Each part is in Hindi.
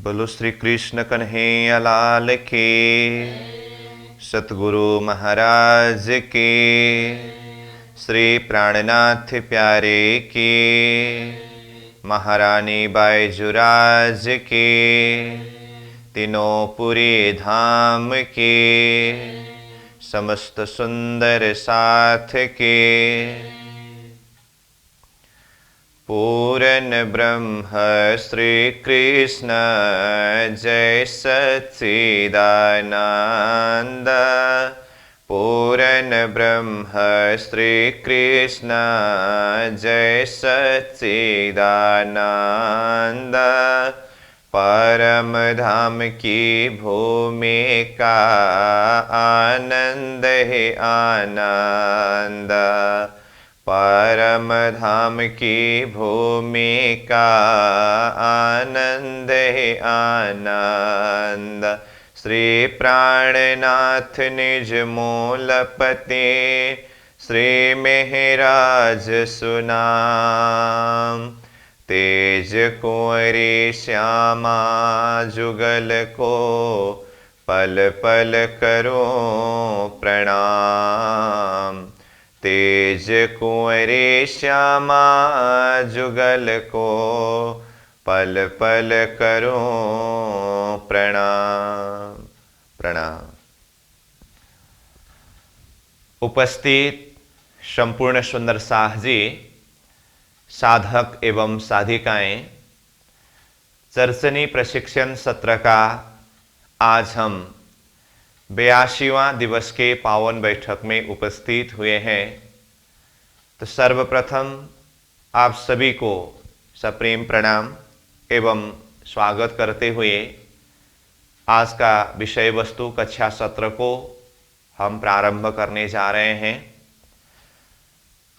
बोलो श्री कृष्ण कन्हैया लाल के, सतगुरु महाराज के, श्री प्राणनाथ प्यारे के, महारानी बायजुराज के, तीनों पुरी धाम के, समस्त सुंदर साथ के, पूर्ण ब्रह्म श्री कृष्ण जय सच्चिदानंद। पूर्ण ब्रह्म श्री कृष्ण जय सच्चिदानंद। परम धाम की भूमि का आनंद है आनंद। परम धाम की भूमि का आनंद है आनंद। श्री प्राणनाथ निज मूलपति, श्री मेहराज सुनाम। तेज कुंवरी श्यामा जुगल को, पल पल करो प्रणाम। तेज कुंवरी श्यामा जुगल को, पल पल करो प्रणाम प्रणाम। उपस्थित संपूर्ण सुंदर साह जी, साधक एवं साधिकाएं, चर्चनी प्रशिक्षण सत्र का आज हम 82वां दिवस के पावन बैठक में उपस्थित हुए हैं। तो सर्वप्रथम आप सभी को सप्रेम प्रणाम एवं स्वागत करते हुए आज का विषय वस्तु कक्षा सत्र को हम प्रारंभ करने जा रहे हैं।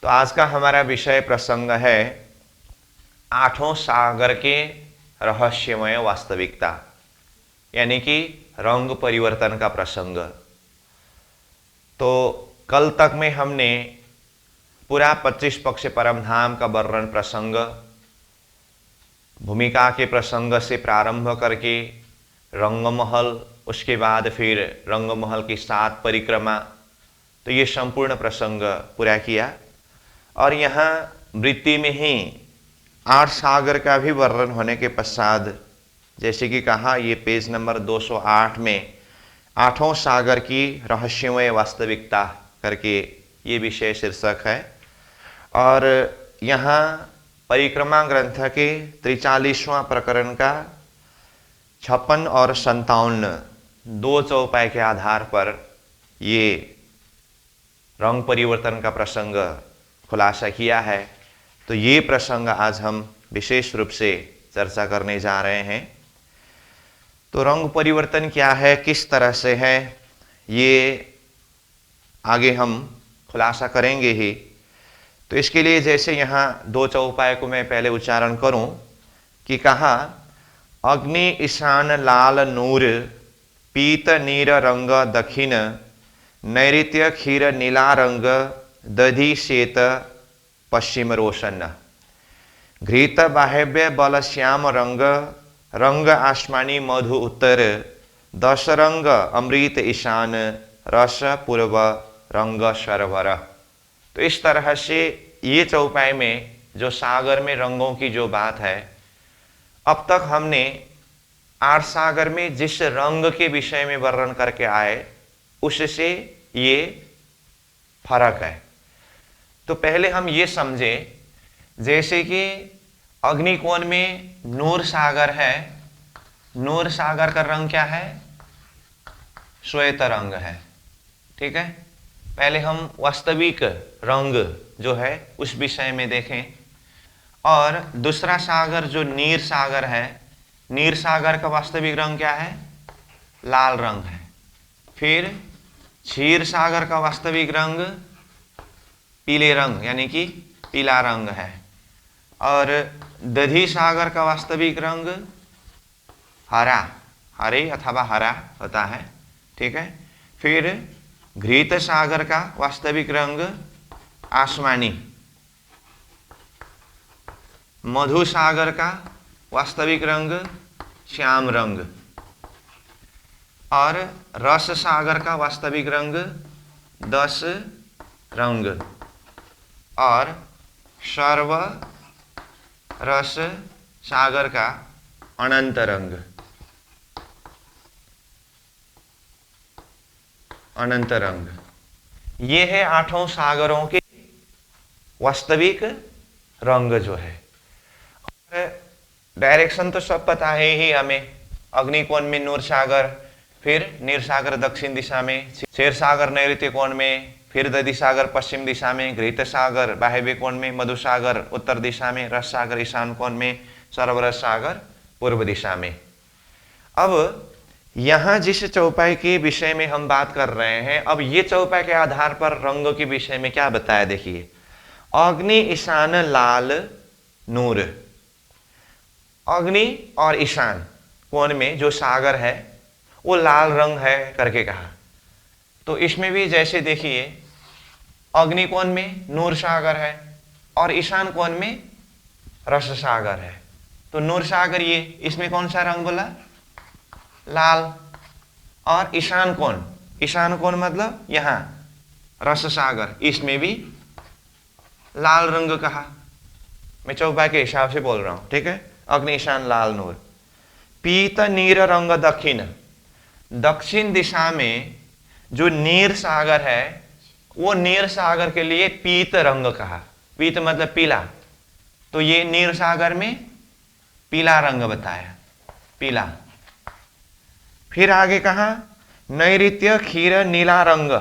तो आज का हमारा विषय प्रसंग है आठों सागर के रहस्यमय वास्तविकता, यानी कि रंग परिवर्तन का प्रसंग। तो कल तक में हमने पूरा 25 पक्ष परम धाम का वर्णन प्रसंग, भूमिका के प्रसंग से प्रारंभ करके रंगमहल, उसके बाद फिर रंगमहल की 7 परिक्रमा, तो ये संपूर्ण प्रसंग पूरा किया। और यहाँ वृत्ति में ही 8 सागर का भी वर्णन होने के पश्चात, जैसे कि कहा, ये पेज नंबर 208 में आठों सागर की रहस्यमय वास्तविकता करके ये विषय शीर्षक है। और यहाँ परिक्रमा ग्रंथ के 43वां प्रकरण का 56 और 57 दो चौपाई के आधार पर ये रंग परिवर्तन का प्रसंग खुलासा किया है। तो ये प्रसंग आज हम विशेष रूप से चर्चा करने जा रहे हैं। तो रंग परिवर्तन क्या है, किस तरह से है, ये आगे हम खुलासा करेंगे ही। तो इसके लिए जैसे यहाँ 2 चौपाई को मैं पहले उच्चारण करूं कि कहा, अग्नि ईशान लाल नूर, पीत नीर रंग दक्षिण, नैऋत्य क्षीर नीला रंग, दधि श्वेत पश्चिम रोशन, घृत बाह्य बल श्याम रंग, रंग आसमानी मधु उत्तर, दश रंग अमृत ईशान, रस पूर्व रंग सरवर। तो इस तरह से ये चौपाई में जो सागर में रंगों की जो बात है, अब तक हमने 8 सागर में जिस रंग के विषय में वर्णन करके आए उससे ये फर्क है। तो पहले हम ये समझे, जैसे कि अग्निकोण में नूर सागर है, नूर सागर का रंग क्या है, श्वेत रंग है। ठीक है, पहले हम वास्तविक रंग जो है उस विषय में देखें। और दूसरा सागर जो नीर सागर है, नीर सागर का वास्तविक रंग क्या है, लाल रंग है। फिर क्षीर सागर का वास्तविक रंग पीले रंग यानी कि पीला रंग है। और दधि सागर का वास्तविक रंग हरा, हरे अथवा हरा होता है। ठीक है, फिर घृत सागर का वास्तविक रंग आसमानी, मधु सागर का वास्तविक रंग श्याम रंग, और रस सागर का वास्तविक रंग दस रंग, और सर्व रस सागर का अनंत रंग, अनंत रंग। ये है आठों सागरों के वास्तविक रंग जो है। डायरेक्शन तो सब पता है ही हमें। अग्निकोण में नूर सागर, फिर नीर सागर दक्षिण दिशा में, क्षीर सागर नैऋत्य कोण में, फिर दधि सागर पश्चिम दिशा में, घृत सागर वायव्य कोण में, मधु सागर उत्तर दिशा में, रस सागर ईशान कोण में, सर्वरस सागर पूर्व दिशा में। अब यहां जिस चौपाई के विषय में हम बात कर रहे हैं, अब ये चौपाई के आधार पर रंगों के विषय में क्या बताया, देखिए। अग्नि ईशान लाल नूर, अग्नि और ईशान कोण में जो सागर है वो लाल रंग है करके कहा। तो इसमें भी जैसे देखिए, अग्नि कोण में नूर सागर है और ईशान कोण में रस सागर है। तो नूर सागर ये, इसमें कौन सा रंग बोला, लाल। और ईशान कोण मतलब यहां रस सागर, इसमें भी लाल रंग कहा। मैं चौपाई के हिसाब से बोल रहा हूं, ठीक है। अग्नि ईशान लाल नूर। पीत नीर रंग दक्षिण, दक्षिण दिशा में जो नीर सागर है वो नीर सागर के लिए पीत रंग कहा। पीत मतलब पीला, तो ये नीर सागर में पीला रंग बताया, पीला। फिर आगे कहा नैऋत्य क्षीर नीला रंग,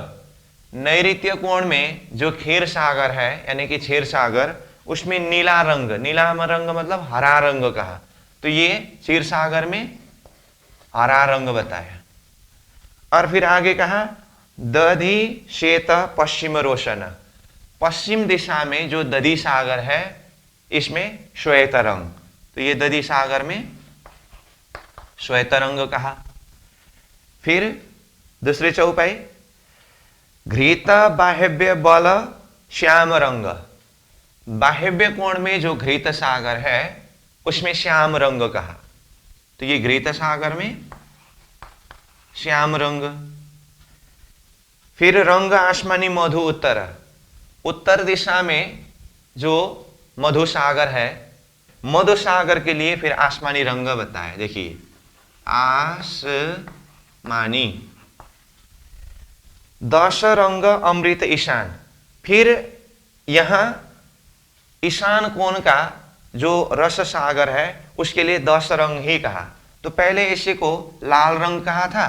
नैऋत्य कोण में जो क्षीर सागर है यानी कि क्षीर सागर, उसमें नीला रंग, नीला रंग मतलब हरा रंग कहा। तो ये क्षीर सागर में हरा रंग बताया। और फिर आगे कहा दधि श्वेत पश्चिम रोशन, पश्चिम दिशा में जो दधि सागर है इसमें श्वेत रंग, तो ये दधि सागर में श्वेत रंग कहा। फिर दूसरी चौपाई घृत बाह्य बल श्याम रंग, बाह्य कोण में जो घृत सागर है उसमें श्याम रंग कहा। तो ये घृत सागर में श्याम रंग। फिर रंग आसमानी मधु उत्तर, उत्तर दिशा में जो मधु सागर है, मधु सागर के लिए फिर आसमानी रंग बताया। देखिए आसमानी। दश रंग अमृत ईशान, फिर यहां ईशान कोण का जो रस सागर है उसके लिए 10 रंग ही कहा। तो पहले इसी को लाल रंग कहा था,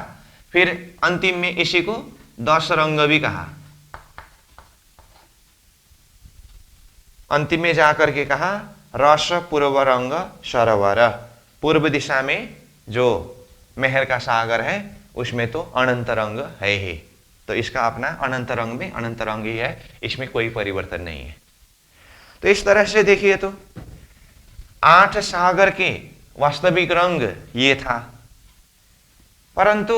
फिर अंतिम में इसी को 10 रंग भी कहा। अंतिम में जाकर के कहा रस पूर्व रंग सरोवर, पूर्व दिशा में जो मेहर का सागर है उसमें तो अनंत रंग है ही। तो इसका अपना अनंत रंग में अनंत रंग ही है, इसमें कोई परिवर्तन नहीं है। तो इस तरह से देखिए तो 8 सागर के वास्तविक रंग ये था, परंतु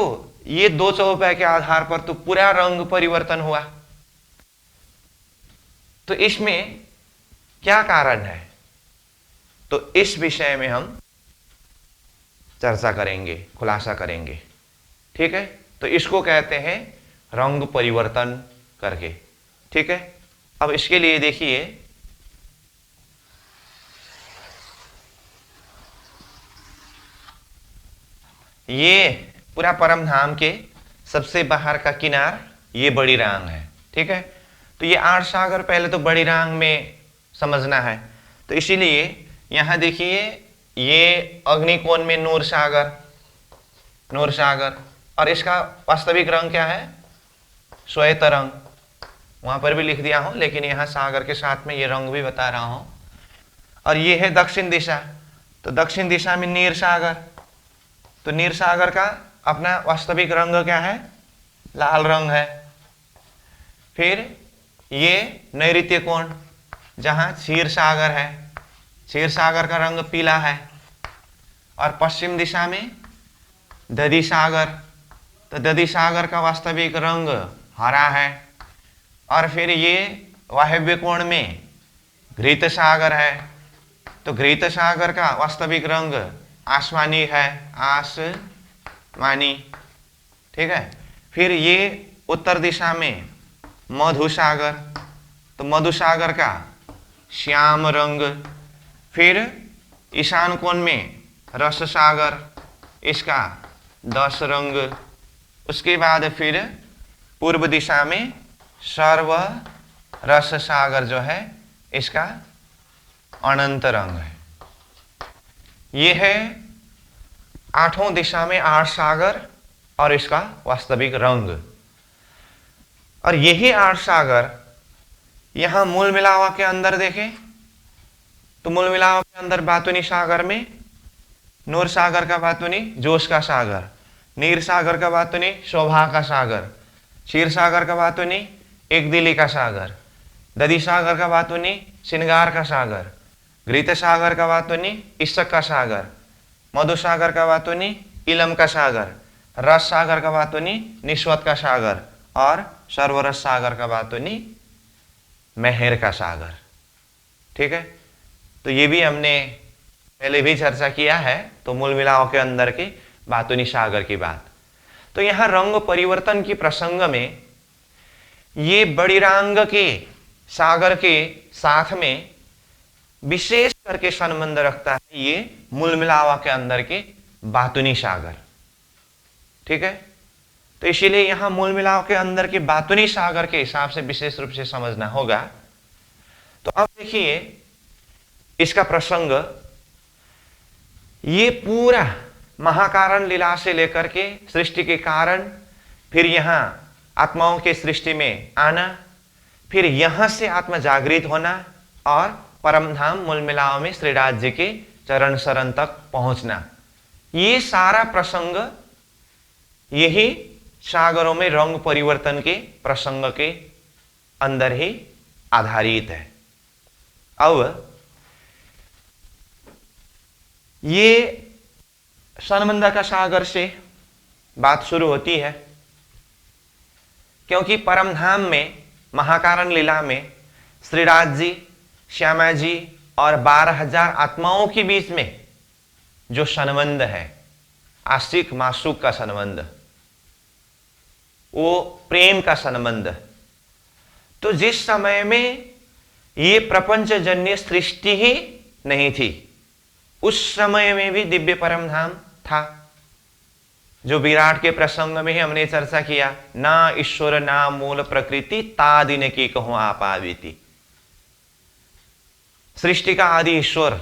ये 2 चौपाई के आधार पर तो पूरा रंग परिवर्तन हुआ। तो इसमें क्या कारण है, तो इस विषय में हम चर्चा करेंगे, खुलासा करेंगे, ठीक है। तो इसको कहते हैं रंग परिवर्तन करके, ठीक है। अब इसके लिए देखिए ये पूरा परम धाम के सबसे बाहर का किनार ये बड़ी रांग है, ठीक है। तो ये 8 सागर पहले तो बड़ी रांग में समझना है। तो इसीलिए यहां देखिए ये अग्निकोण में नूर सागर, नूर सागर, और इसका वास्तविक रंग क्या है, श्वेत रंग। वहां पर भी लिख दिया हूं, लेकिन यहां सागर के साथ में ये रंग भी बता रहा हूं। और ये है दक्षिण दिशा, तो दक्षिण दिशा में नीर सागर, तो नीर सागर का अपना वास्तविक रंग क्या है, लाल रंग है। फिर ये नैऋत्य कोण जहां क्षीर सागर है, क्षीर सागर का रंग पीला है। और पश्चिम दिशा में दधि सागर, तो दधि सागर का वास्तविक रंग हरा है। और फिर ये वायव्य कोण में घृत सागर है, तो घृत सागर का वास्तविक रंग आसमानी है, आसमानी, ठीक है। फिर ये उत्तर दिशा में मधुसागर, तो मधुसागर का श्याम रंग। फिर ईशान कोण में रस सागर, इसका 10 रंग। उसके बाद फिर पूर्व दिशा में सर्व रस सागर जो है, इसका अनंत रंग है। ये है 8 दिशा में 8 सागर और इसका वास्तविक रंग। और यही 8 सागर यहां मूल मिलावा के अंदर देखें तो मूल मिलावा के अंदर बातुनी सागर में नूर सागर का बातुनी जोश का सागर, नीर सागर का बातुनी शोभा का सागर, क्षीर सागर का बातुनी एक दिली का सागर, दधी सागर का बातुनी श्रृंगार का सागर, घृत सागर का बातुनी इश्क का सागर, मधु सागर का बातुनी इलम का सागर, रस सागर का बातुनी निस्वत का सागर और सर्वरस सागर का बातुनी मेहर का सागर। ठीक है, तो ये भी हमने पहले भी चर्चा किया है, तो मूल मिलाव के अंदर के बातुनी सागर की बात। तो यहां रंग परिवर्तन की प्रसंग में ये बड़िरांग के सागर के साथ में विशेष करके संबंध रखता है ये मूल मिलावा के अंदर के बातुनी सागर। ठीक है, तो इसीलिए यहां मूल मिलाव के अंदर के बातुनी सागर के हिसाब से विशेष रूप से समझना होगा। तो अब देखिए इसका प्रसंग, ये पूरा महाकारण लीला से लेकर के सृष्टि के कारण, फिर यहां आत्माओं के सृष्टि में आना, फिर यहां से आत्मा जागृत होना और परमधाम मूल मिलाव में श्रीराज जी के चरण शरण तक पहुंचना, ये सारा प्रसंग यही सागरों में रंग परिवर्तन के प्रसंग के अंदर ही आधारित है। अब ये सनमंदा का सागर से बात शुरू होती है, क्योंकि परमधाम में महाकारण लीला में श्रीराज जी, श्यामा जी और 12,000 आत्माओं के बीच में जो संबंध है, आशिक मासूक का संबंध, वो प्रेम का संबंध, तो जिस समय में ये प्रपंचजन्य सृष्टि ही नहीं थी, उस समय में भी दिव्य परमधाम था। जो विराट के प्रसंग में ही हमने चर्चा किया, ना ईश्वर ना मूल प्रकृति ता दिन की कहूं आपाविति। सृष्टि का आदि ईश्वर,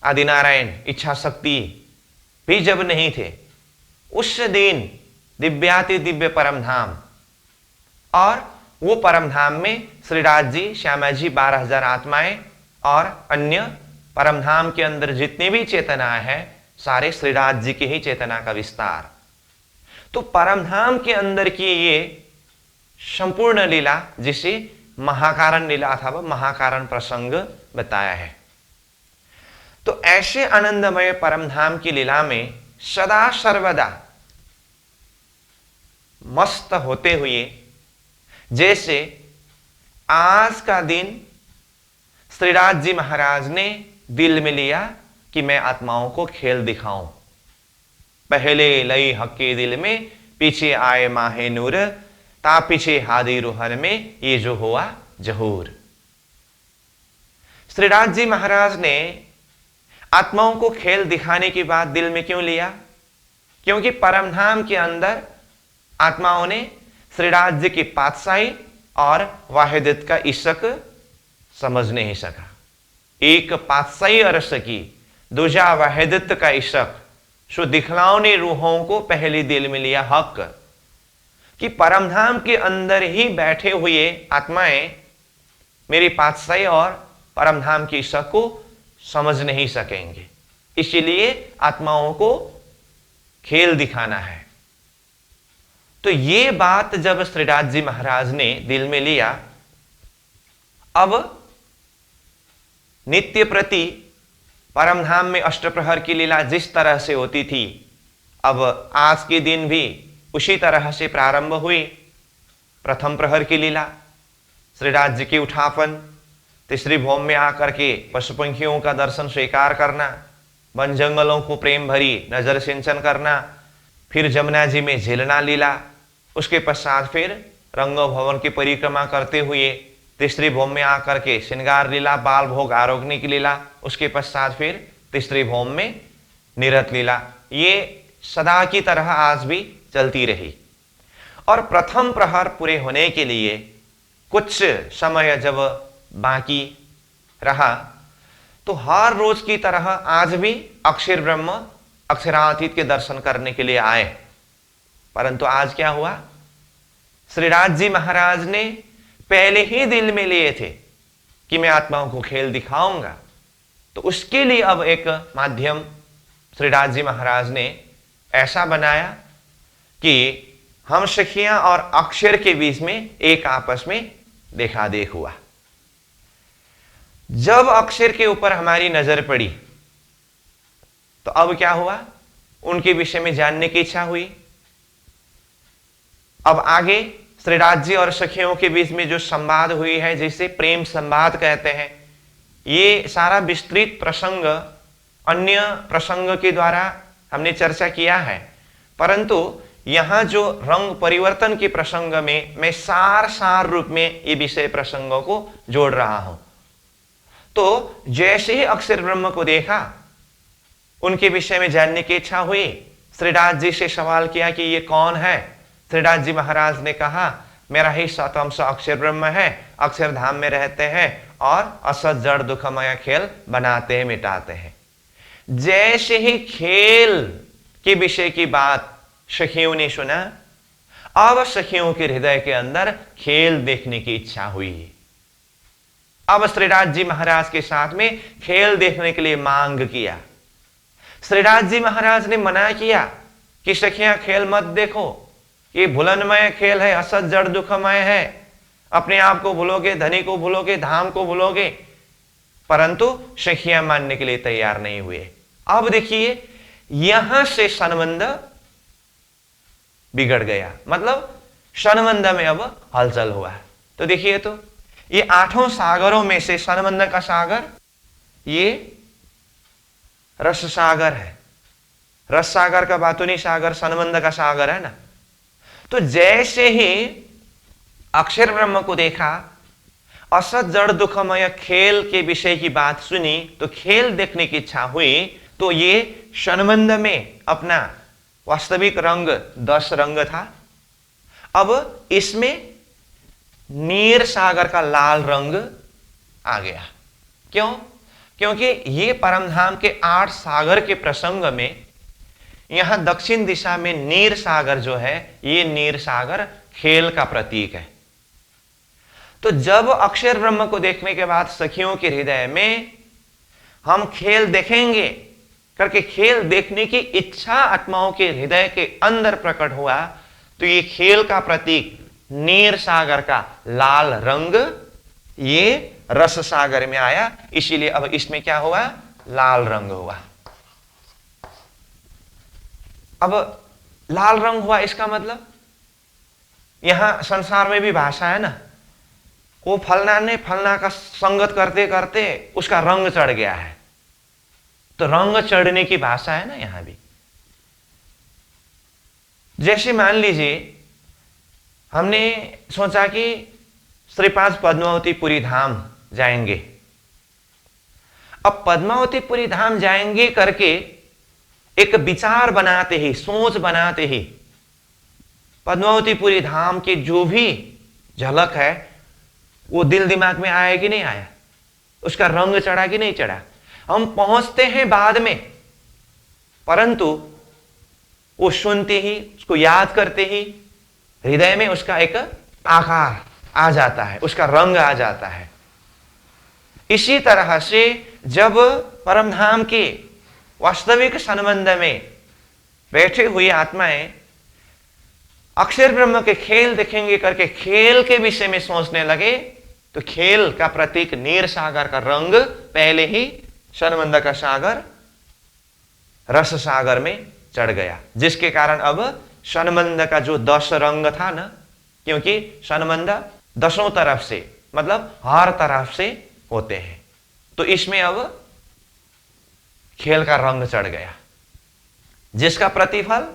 आदि नारायण, इच्छा शक्ति भी जब नहीं थे, उस दिन दिव्याति दिव्य परमधाम, और वो परमधाम में श्रीराज जी, श्यामा जी, 12,000 आत्माएं और अन्य परमधाम के अंदर जितनी भी चेतना है, सारे श्रीराज जी की ही चेतना का विस्तार। तो परमधाम के अंदर की ये संपूर्ण लीला, जिसे महाकारण लीला अथवा महाकारण प्रसंग बताया है। तो ऐसे आनंदमय परमधाम की लीला में सदा सर्वदा मस्त होते हुए, जैसे आज का दिन श्रीराज जी महाराज ने दिल में लिया कि मैं आत्माओं को खेल दिखाऊं। पहले लई हक्के दिल में, पीछे आए माहे नूर, ता पीछे हादी रूहन में, ये जो हुआ जहूर। श्रीराज जी महाराज ने आत्माओं को खेल दिखाने की बात दिल में क्यों लिया? क्योंकि परमधाम के अंदर आत्माओं ने श्रीराज जी की पातशाही और वाहिदत का इश्क समझ नहीं सका। एक पातशाही अरस की, दूजा वाहिदत का इश्क, सो दिखलाओने रूहों को पहले दिल में लिया हक कि परमधाम के अंदर ही बैठे हुए आत्माएं मेरी पातशाही और परमधाम की इश्क को समझ नहीं सकेंगे, इसलिए आत्माओं को खेल दिखाना है। तो ये बात जब श्रीराज जी महाराज ने दिल में लिया, अब नित्य प्रति परमधाम में अष्टप्रहर की लीला जिस तरह से होती थी, अब आज के दिन भी उसी तरह से प्रारंभ हुई। प्रथम प्रहर की लीला, श्रीराज जी की उठापन, तीसरी भौम में आकर के पशु पंखियों का दर्शन स्वीकार करना, वन जंगलों को प्रेम भरी नजर सिंचन करना, फिर जमुना जी में झेलना लीला, उसके पश्चात फिर रंग भवन की परिक्रमा करते हुए तीसरी भौम में आकर के श्रृंगार लीला, बाल भोग आरोग्य की लीला, उसके पश्चात फिर तीसरी भौम में निरत लीला। ये सदा की तरह आज भी चलती रही। और प्रथम प्रहर पूरे होने के लिए कुछ समय जब बाकी रहा तो हर रोज की तरह आज भी अक्षर ब्रह्म अक्षरातीत के दर्शन करने के लिए आए। परंतु आज क्या हुआ, श्रीराज जी महाराज ने पहले ही दिल में लिए थे कि मैं आत्माओं को खेल दिखाऊंगा, तो उसके लिए अब एक माध्यम श्रीराज जी महाराज ने ऐसा बनाया कि हम सखियां और अक्षर के बीच में एक आपस में देखा देख हुआ। जब अक्षर के ऊपर हमारी नजर पड़ी तो अब क्या हुआ, उनके विषय में जानने की इच्छा हुई। अब आगे श्रीराज जी और सखियों के बीच में जो संवाद हुई है, जिसे प्रेम संवाद कहते हैं, ये सारा विस्तृत प्रसंग अन्य प्रसंग के द्वारा हमने चर्चा किया है। परंतु यहां जो रंग परिवर्तन के प्रसंग में मैं सार रूप में ये विषय प्रसंगों को जोड़ रहा हूं। तो जैसे ही अक्षर ब्रह्म को देखा, उनके विषय में जानने की इच्छा हुई, श्रीराज जी से सवाल किया कि ये कौन है। श्रीराज जी महाराज ने कहा, मेरा ही सतअंश अक्षर ब्रह्म है, अक्षरधाम में रहते हैं और असत जड़ दुखमय खेल बनाते हैं, मिटाते हैं। जैसे ही खेल के विषय की बात सखियों ने सुना, अब सखियों के हृदय के अंदर खेल देखने की इच्छा हुई। अब श्रीराज जी महाराज के साथ में खेल देखने के लिए मांग किया। श्रीराज जी महाराज ने मना किया कि सखियां खेल मत देखो, ये भुलनमय खेल है, असत जड़ दुखमय है, अपने आप को भूलोगे, धनी को भूलोगे, धाम को भूलोगे। परंतु सखियां मानने के लिए तैयार नहीं हुए। अब देखिए, यहां से संबंध बिगड़ गया, मतलब संबंध में अब हलचल हुआ। तो देखिए, तो ये आठों सागरों में से संबंध का सागर ये रस सागर है। रस सागर का बातुनी सागर संबंध का सागर है ना। तो जैसे ही अक्षर ब्रह्म को देखा, असत जड़ दुखमय खेल के विषय की बात सुनी, तो खेल देखने की इच्छा हुई। तो ये संबंध में अपना वास्तविक रंग 10 रंग था। अब इसमें नीर सागर का लाल रंग आ गया। क्यों? क्योंकि ये परमधाम के 8 सागर के प्रसंग में यहां दक्षिण दिशा में नीर सागर जो है, ये नीर सागर खेल का प्रतीक है। तो जब अक्षर ब्रह्म को देखने के बाद सखियों के हृदय में हम खेल देखेंगे करके खेल देखने की इच्छा आत्माओं के हृदय के अंदर प्रकट हुआ, तो ये खेल का प्रतीक नीर सागर का लाल रंग ये रस सागर में आया। इसीलिए अब इसमें क्या हुआ, लाल रंग हुआ। अब लाल रंग हुआ, इसका मतलब यहां संसार में भी भाषा है ना, वो फलना ने फलना का संगत करते करते उसका रंग चढ़ गया है, तो रंग चढ़ने की भाषा है ना यहां भी। जैसे मान लीजिए हमने सोचा कि श्रीपाद पद्मावतीपुरी धाम जाएंगे। अब पद्मावतीपुरी धाम जाएंगे करके एक विचार बनाते ही, सोच बनाते ही पद्मावतीपुरी धाम की जो भी झलक है वो दिल दिमाग में आया कि नहीं आया, उसका रंग चढ़ा कि नहीं चढ़ा। हम पहुंचते हैं बाद में, परंतु वो सुनते ही, उसको याद करते ही हृदय में उसका एक आकार आ जाता है, उसका रंग आ जाता है। इसी तरह से जब परमधाम के वास्तविक संबंध में बैठे हुए आत्माएं अक्षर ब्रह्म के खेल देखेंगे करके खेल के विषय में सोचने लगे, तो खेल का प्रतीक नीर सागर का रंग पहले ही संबंध का सागर रस सागर में चढ़ गया, जिसके कारण अब संबंध का जो 10 रंग था ना, क्योंकि संबंध 10 तरफ से मतलब हर तरफ से होते हैं, तो इसमें अब खेल का रंग चढ़ गया, जिसका प्रतिफल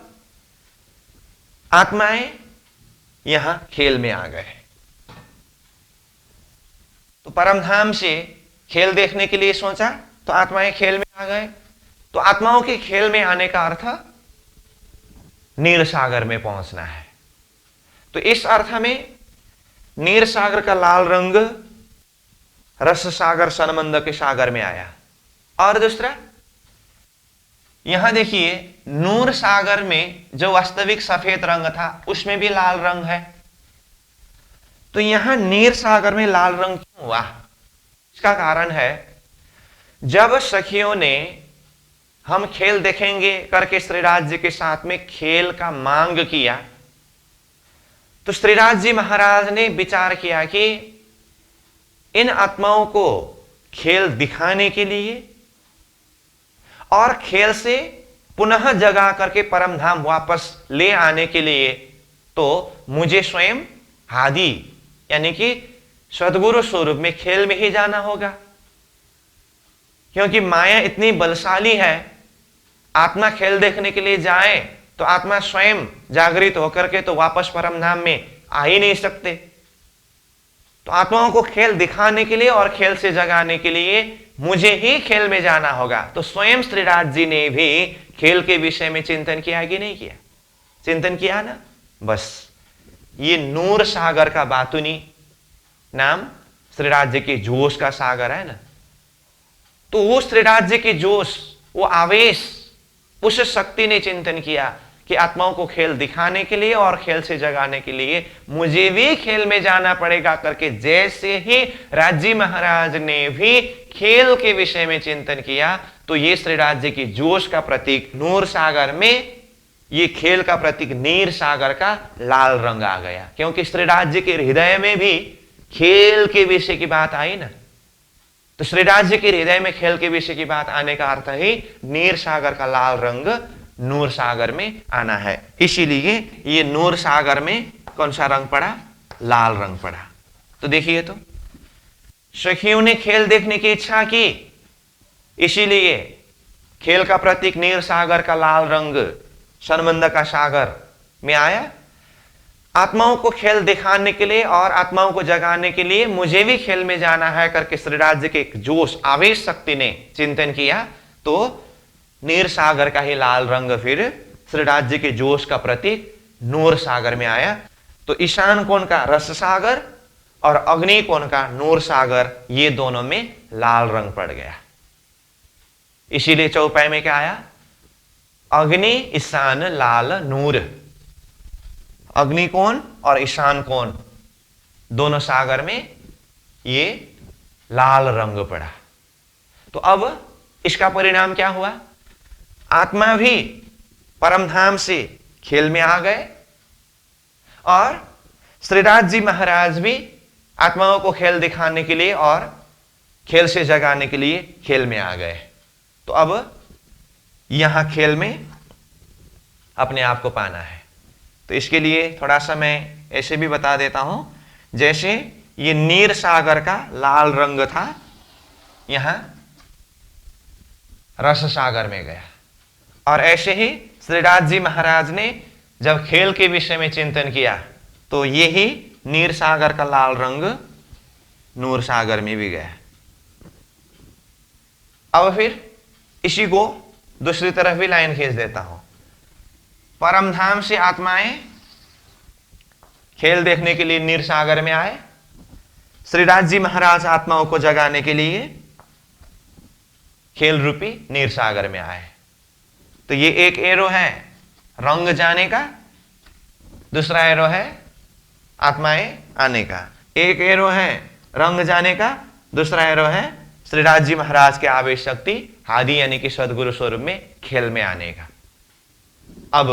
आत्माएं यहां खेल में आ गए। तो परमधाम से खेल देखने के लिए सोचा तो आत्माएं खेल में आ गए। तो आत्माओं के खेल में आने का अर्थ नीर सागर में पहुंचना है। तो इस अर्थ में नीर सागर का लाल रंग रस सागर सनमंद के सागर में आया। और दूसरा, यहां देखिए नूर सागर में जो वास्तविक सफेद रंग था उसमें भी लाल रंग है। तो यहां नीर सागर में लाल रंग क्यों हुआ? इसका कारण है, जब सखियों ने हम खेल देखेंगे करके श्रीराज जी के साथ में खेल का मांग किया, तो श्रीराज जी महाराज ने विचार किया कि इन आत्माओं को खेल दिखाने के लिए और खेल से पुनः जगा करके परमधाम वापस ले आने के लिए तो मुझे स्वयं हादी यानी कि सद्गुरु स्वरूप में खेल में ही जाना होगा। क्योंकि माया इतनी बलशाली है, आत्मा खेल देखने के लिए जाए तो आत्मा स्वयं जागृत होकर के तो वापस परमधाम में आ ही नहीं सकते। तो आत्माओं को खेल दिखाने के लिए और खेल से जगाने के लिए मुझे ही खेल में जाना होगा। तो स्वयं श्रीराज जी ने भी खेल के विषय में चिंतन किया कि नहीं किया? चिंतन किया ना। बस ये नूर सागर का बातुनी नाम श्रीराज जी के जोश का सागर है ना। तो वो श्रीराज जी के जोश, वो आवेश, उस शक्ति ने चिंतन किया कि आत्माओं को खेल दिखाने के लिए और खेल से जगाने के लिए मुझे भी खेल में जाना पड़ेगा करके जैसे ही राजी महाराज ने भी खेल के विषय में चिंतन किया, तो ये श्रीराज जी की जोश का प्रतीक नूर सागर में ये खेल का प्रतीक नीर सागर का लाल रंग आ गया। क्योंकि श्रीराज जी के हृदय में भी खेल के विषय की बात आई ना। तो श्रीराज जी के हृदय में खेल के विषय की बात आने का अर्थ ही नीर सागर का लाल रंग नूर सागर में आना है। इसीलिए ये नूर सागर में कौन सा रंग पड़ा? लाल रंग पड़ा। तो देखिए, तो सखियों ने खेल देखने की इच्छा की, इसीलिए खेल का प्रतीक नीर सागर का लाल रंग सनमंद का सागर में आया। आत्माओं को खेल दिखाने के लिए और आत्माओं को जगाने के लिए मुझे भी खेल में जाना है करके श्रीराज जी के एक जोश आवेश शक्ति ने चिंतन किया, तो नीर सागर का ही लाल रंग फिर श्रीराज जी के जोश का प्रतीक नूर सागर में आया। तो ईशान कोण का रस सागर और अग्नि कोण का नूर सागर, ये दोनों में लाल रंग पड़ गया। इसीलिए चौपाई में क्या आया? अग्नि ईशान लाल नूर। अग्नि कोण और ईशान कोण दोनों सागर में ये लाल रंग पड़ा। तो अब इसका परिणाम क्या हुआ? आत्मा भी परमधाम से खेल में आ गए और श्रीराज जी महाराज भी आत्माओं को खेल दिखाने के लिए और खेल से जगाने के लिए खेल में आ गए। तो अब यहां खेल में अपने आप को पाना है। तो इसके लिए थोड़ा सा मैं ऐसे भी बता देता हूं, जैसे ये नीर सागर का लाल रंग था, यहां रस सागर में गया। और ऐसे ही श्रीराज जी महाराज ने जब खेल के विषय में चिंतन किया तो यही नीर सागर का लाल रंग नूर सागर में भी गया। अब फिर इसी को दूसरी तरफ भी लाइन खींच देता हूं। परमधाम से आत्माएं खेल देखने के लिए नीर सागर में आए, श्रीराज जी महाराज आत्माओं को जगाने के लिए खेल रूपी नीर सागर में आए। तो ये एक एरो है रंग जाने का, दूसरा एरो है आत्माएं आने का। एक एरो है रंग जाने का, दूसरा एरो है श्रीराज जी महाराज के आवेश शक्ति हादी यानी कि सदगुरु स्वरूप में खेल में आने का। अब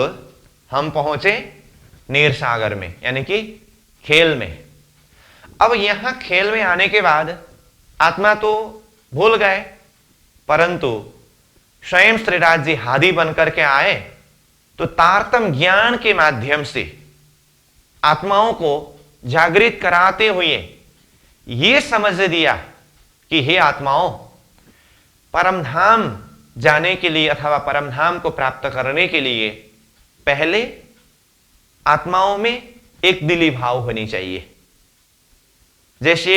हम पहुंचे नीर सागर में यानी कि खेल में। अब यहां खेल में आने के बाद आत्मा तो भूल गए, परंतु स्वयं श्रीराज जी हादी बनकर के आए तो तारतम ज्ञान के माध्यम से आत्माओं को जागृत कराते हुए ये समझ दिया कि हे आत्माओं, परमधाम जाने के लिए अथवा परम धाम को प्राप्त करने के लिए पहले आत्माओं में एक दिली भाव होनी चाहिए। जैसे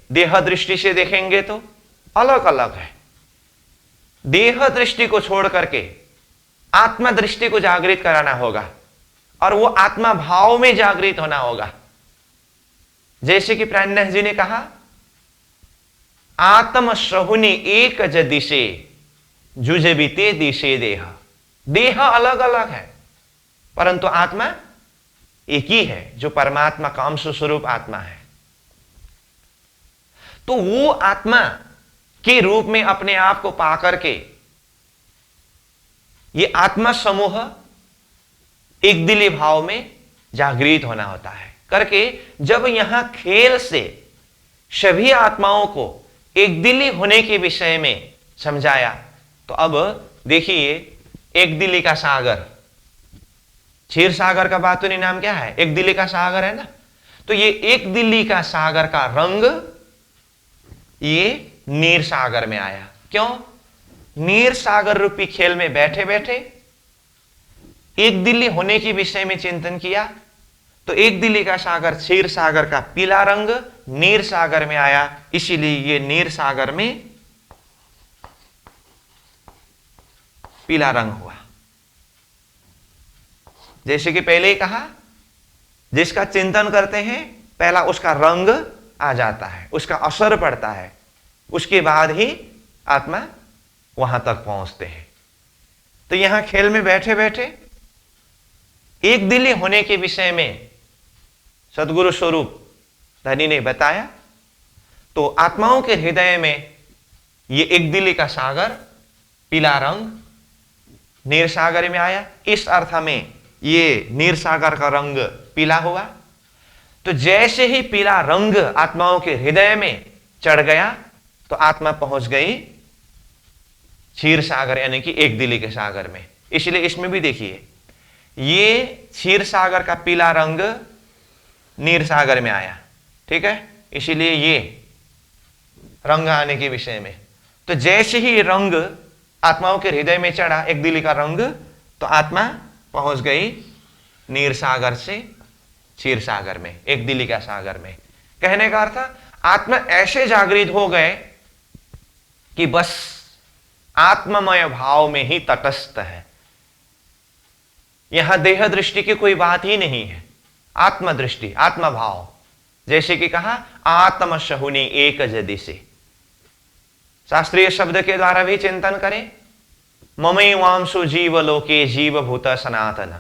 देह दृष्टि से देखेंगे तो अलग अलग है। देह दृष्टि को छोड़ करके आत्मा दृष्टि को जागृत कराना होगा और वो आत्मा भाव में जागृत होना होगा। जैसे कि प्राणनाथ जी ने कहा, आत्म सहुनी एक ज दिशे जुज बीते दिशे देह। देह अलग अलग है परंतु आत्मा एक ही है, जो परमात्मा का अंश स्वरूप आत्मा है। तो वो आत्मा के रूप में अपने आप को पाकर के ये आत्मा समूह एक दिली भाव में जागृत होना होता है करके। जब यहां खेल से सभी आत्माओं को एक दिली होने के विषय में समझाया, तो अब देखिए एक दिली का सागर, क्षीर सागर का बातूनी नाम क्या है? एक दिली का सागर है ना। तो ये एक दिली का सागर का रंग ये नीर सागर में आया। क्यों? नीर सागर रूपी खेल में बैठे बैठे एक दिली होने के विषय में चिंतन किया, तो एक दिली का सागर क्षीर सागर का पीला रंग नीर सागर में आया, इसीलिए ये नीर सागर में पीला रंग हुआ। जैसे कि पहले ही कहा, जिसका चिंतन करते हैं पहला उसका रंग आ जाता है, उसका असर पड़ता है, उसके बाद ही आत्मा वहां तक पहुंचते हैं। तो यहां खेल में बैठे बैठे एक दिली होने के विषय में सदगुरु स्वरूप धनी ने बताया। तो आत्माओं के हृदय में ये एक दिली का सागर पीला रंग नीर सागर में आया, इस अर्थ में ये नीर सागर का रंग पीला हुआ। तो जैसे ही पीला रंग आत्माओं के हृदय में चढ़ गया तो आत्मा पहुंच गई क्षीर सागर यानी कि एक दिली के सागर में। इसलिए इसमें भी देखिए ये क्षीर सागर का पीला रंग नीर सागर में आया, ठीक है। इसीलिए ये रंग आने के विषय में, तो जैसे ही रंग आत्माओं के हृदय में चढ़ा एक दिली का रंग, तो आत्मा पहुंच गई नीर सागर से क्षीर सागर में, एक दिली का सागर में। कहने का अर्थ आत्मा ऐसे जागृत हो गए कि बस आत्ममय भाव में ही तटस्थ है। यहां देह दृष्टि की कोई बात ही नहीं है, आत्मदृष्टि आत्मा भाव। जैसे कि कहा आत्म सहुनी एक जदिसे, शास्त्रीय शब्द के द्वारा भी चिंतन करें। ममई वांसु जीव लोके जीव भूत सनातन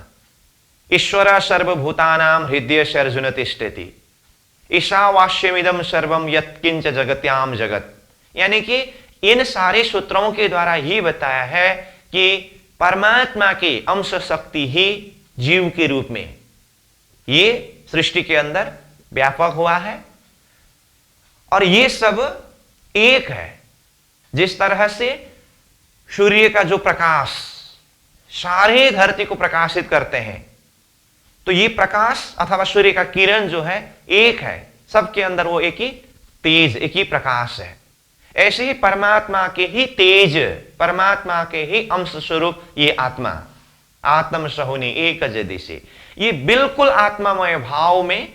ईश्वर सर्वभूतानाम हृदय से अर्जुन तिष्ठति ईशावास्यमिदम सर्वम यत्किंच जगत्याम जगत। यानी कि इन सारे सूत्रों के द्वारा ही बताया है कि परमात्मा की अंश शक्ति ही जीव के रूप में ये सृष्टि के अंदर व्यापक हुआ है और ये सब एक है। जिस तरह से सूर्य का जो प्रकाश सारे धरती को प्रकाशित करते हैं, तो ये प्रकाश अथवा सूर्य का किरण जो है एक है, सबके अंदर वो एक ही तेज एक ही प्रकाश है। ऐसे ही परमात्मा के ही तेज, परमात्मा के ही अंश स्वरूप ये आत्मा, आत्म सहुनी एक जदिसे, ये बिल्कुल आत्मामय भाव में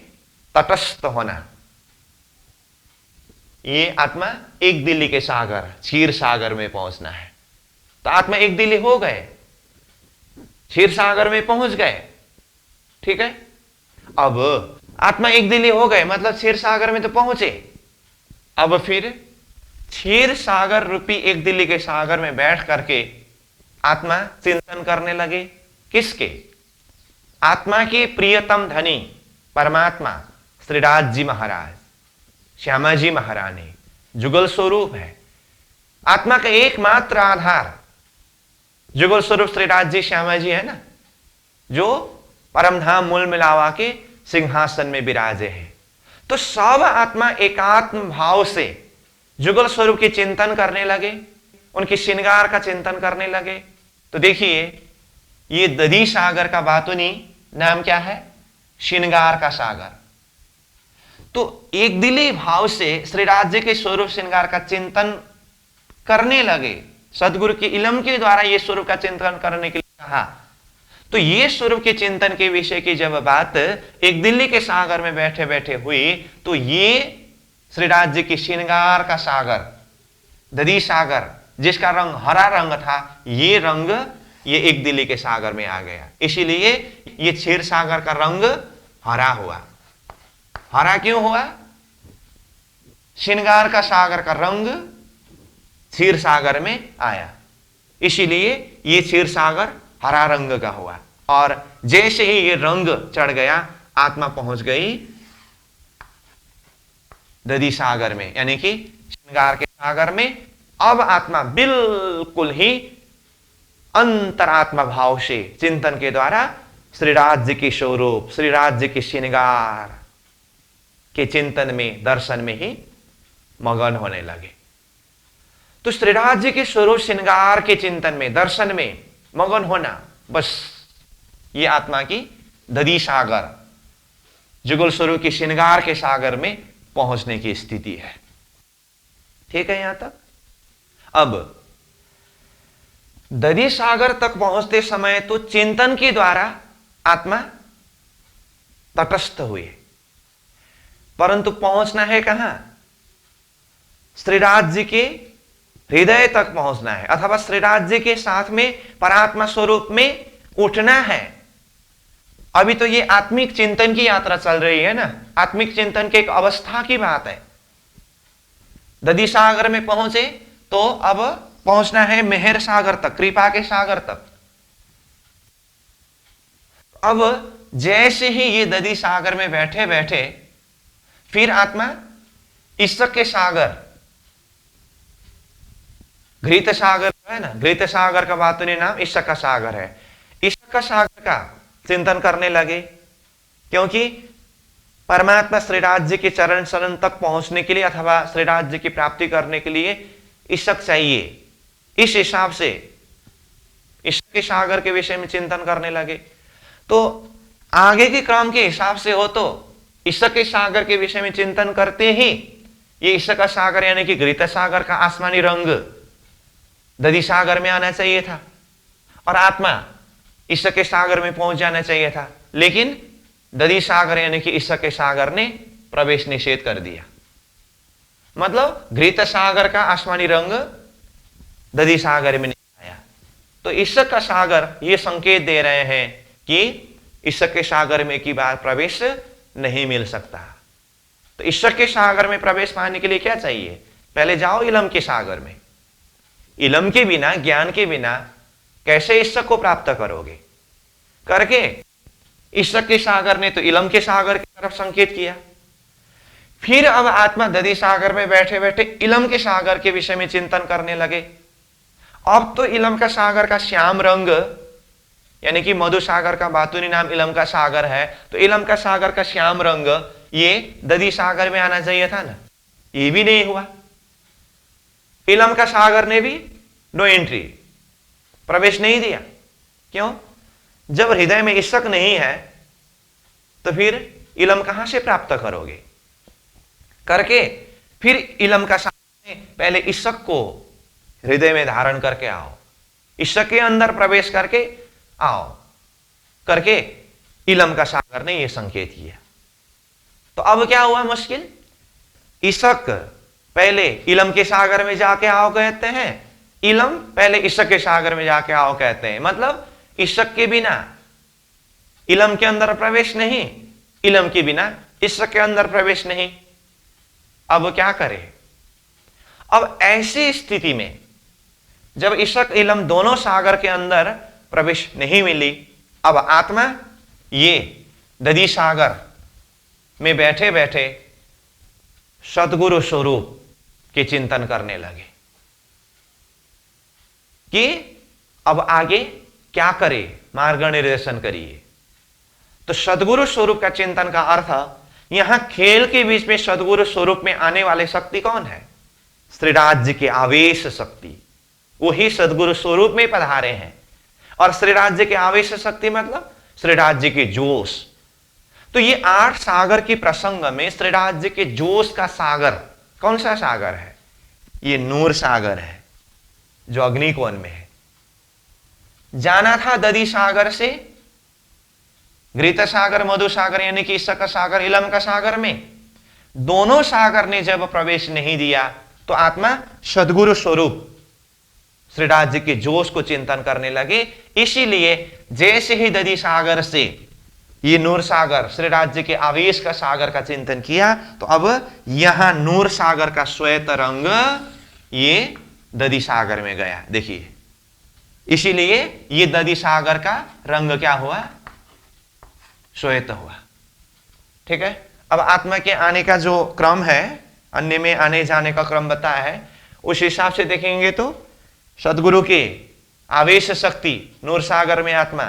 तटस्थ होना, ये आत्मा एक दिली के सागर क्षीर सागर में पहुंचना है। तो आत्मा एक दिली हो गए, क्षीर सागर में पहुंच गए, ठीक है। अब आत्मा एक दिली हो गए मतलब क्षीर सागर में तो पहुंचे। अब फिर क्षीर सागर रूपी एक दिली के सागर में बैठ करके आत्मा चिंतन करने लगे। किसके? आत्मा के प्रियतम धनी परमात्मा श्रीराज जी महाराज, श्यामा जी महारानी जुगल स्वरूप है। आत्मा का एकमात्र आधार जुगल स्वरूप श्रीराज जी श्यामा जी है ना, जो परम धाम मूल मिलावा के सिंहासन में विराजे हैं। तो सब आत्मा एकात्म भाव से जुगल स्वरूप के चिंतन करने लगे, उनके श्रृंगार का चिंतन करने लगे। तो देखिए ये दधी सागर का बातुनी नाम क्या है? श्रृंगार का सागर। तो एक दिली भाव से श्री राज्य के स्वरूप श्रृंगार का चिंतन करने लगे, सदगुरु के इलम के द्वारा ये स्वरूप का चिंतन करने के लिए कहा। तो ये स्वरूप के चिंतन के विषय की जब बात एक दिल्ली के सागर में बैठे बैठे हुई, तो ये श्री राज्य की श्रृंगार का सागर, दधी सागर, जिसका रंग हरा रंग था, ये रंग ये एक दिल्ली के सागर में आ गया। इसीलिए ये क्षीर सागर का रंग हरा हुआ। हरा क्यों हुआ? श्रृंगार का सागर का रंग क्षीर सागर में आया, इसीलिए ये क्षीर सागर हरा रंग का हुआ। और जैसे ही ये रंग चढ़ गया, आत्मा पहुंच गई दधी सागर में, यानी कि श्रृंगार के सागर में। अब आत्मा बिल्कुल ही अंतरात्मा भाव से चिंतन के द्वारा श्री राज्य की स्वरूप, श्री राज्य की श्रृंगार के चिंतन में, दर्शन में ही मगन होने लगे। तो श्री राज्य के स्वरूप श्रृंगार के चिंतन में, दर्शन में मगन होना, बस ये आत्मा की दधी सागर, जुगल स्वरूप की श्रृंगार के सागर में पहुंचने की स्थिति है। ठीक है यहां तक। अब दधी सागर तक पहुंचते समय तो चिंतन के द्वारा आत्मा तटस्थ हुए, परंतु पहुंचना है कहां? श्री राज्य के हृदय तक पहुंचना है, अथवा श्री राज्य के साथ में परात्मा स्वरूप में उठना है। अभी तो ये आत्मिक चिंतन की यात्रा चल रही है ना, आत्मिक चिंतन के एक अवस्था की बात है। दधी सागर में पहुंचे तो अब पहुंचना है मेहर सागर तक, कृपा के सागर तक। अब जैसे ही ये दधी सागर में बैठे बैठे, फिर आत्मा ईश्वर के सागर, घृत सागर है ना, घृत सागर का बातुनी नाम ईश्वर का सागर है, ईश्वर का सागर का चिंतन करने लगे। क्योंकि परमात्मा श्री राज्य के चरण शरण तक पहुंचने के लिए, अथवा श्री राज्य की प्राप्ति करने के लिए ईश्वर चाहिए। इस हिसाब से ईश्वर के सागर के विषय में चिंतन करने लगे। तो आगे के क्रम के हिसाब से हो तो ईश्वर के सागर के विषय में चिंतन करते ही ये ईश्वर का सागर यानी कि घृत सागर का आसमानी रंग दधी सागर में आना चाहिए था, और आत्मा ईश्वर के सागर में पहुंच जाना चाहिए था। लेकिन दधी सागर यानी कि ईश्वर के सागर ने प्रवेश निषेध कर दिया। मतलब घृत सागर का आसमानी रंग दधी सागर में नहीं आया। तो ईश्वर का सागर ये संकेत दे रहे हैं कि ईश्वर के सागर में की बार प्रवेश नहीं मिल सकता। तो ईश्वर के सागर में प्रवेश पाने के लिए क्या चाहिए? पहले जाओ इलम के सागर में। इलम के बिना, ज्ञान के बिना कैसे ईश्वर को प्राप्त करोगे? करके ईश्वर के सागर ने तो इलम के सागर की तरफ संकेत किया। फिर अब आत्मा दधी सागर में बैठे बैठे इलम के सागर के विषय में चिंतन करने लगे। अब तो इलम का सागर का श्याम रंग यानी कि मधु सागर का बातुनी नाम इलम का सागर है, तो इलम का सागर का श्याम रंग ये दधी सागर में आना चाहिए था ना, ये भी नहीं हुआ। इलम का सागर ने भी नो एंट्री, प्रवेश नहीं दिया। क्यों? जब हृदय में ईशक नहीं है तो फिर इलम कहां से प्राप्त करोगे? करके फिर इलम का सागर ने पहले ईशक को हृदय में धारण करके आओ, ईशक के अंदर प्रवेश करके आओ, करके इलम का सागर ने यह संकेत किया। तो अब क्या हुआ मुश्किल? ईशक पहले इलम के सागर में जाके आओ कहते हैं, इलम पहले ईशक के सागर में जाके आओ कहते हैं। मतलब ईशक के बिना इलम के अंदर प्रवेश नहीं, इलम के बिना ईशक के अंदर प्रवेश नहीं। अब क्या करें? अब ऐसी स्थिति में जब ईशक इलम दोनों सागर के अंदर प्रवेश नहीं मिली, अब आत्मा ये दधी सागर में बैठे बैठे सदगुरु स्वरूप के चिंतन करने लगे कि अब आगे क्या करे, मार्ग निर्देशन करिए। तो सदगुरु स्वरूप का चिंतन का अर्थ यहां खेल के बीच में सदगुरु स्वरूप में आने वाले शक्ति कौन है? श्री राज्य के आवेश शक्ति, वही सदगुरु स्वरूप में पधारे हैं। और श्री राज्य के आवेश शक्ति मतलब श्री राज्य के जोश। तो ये 8 सागर की प्रसंग में श्री राज्य के जोश का सागर कौन सा सागर है? ये नूर सागर है। जो अग्निकोण में है। जाना था दधि सागर से घृत सागर, मधु सागर यानी कि ईसक का सागर, इलम का सागर में, दोनों सागर ने जब प्रवेश नहीं दिया तो आत्मा सद्गुरु स्वरूप श्री राज्य के जोश को चिंतन करने लगे। इसीलिए जैसे ही दधि सागर से ये नूर सागर श्री राज्य के आवेश का सागर का चिंतन किया तो अब यहां नूर सागर का श्वेत रंग ये दधि सागर में गया। देखिए, इसीलिए ये दधि सागर का रंग क्या हुआ? श्वेत हुआ। ठीक है। अब आत्मा के आने का जो क्रम है, अन्य में आने जाने का क्रम बताया है, उस हिसाब से देखेंगे तो सदगुरु के आवेश शक्ति नूर सागर में आत्मा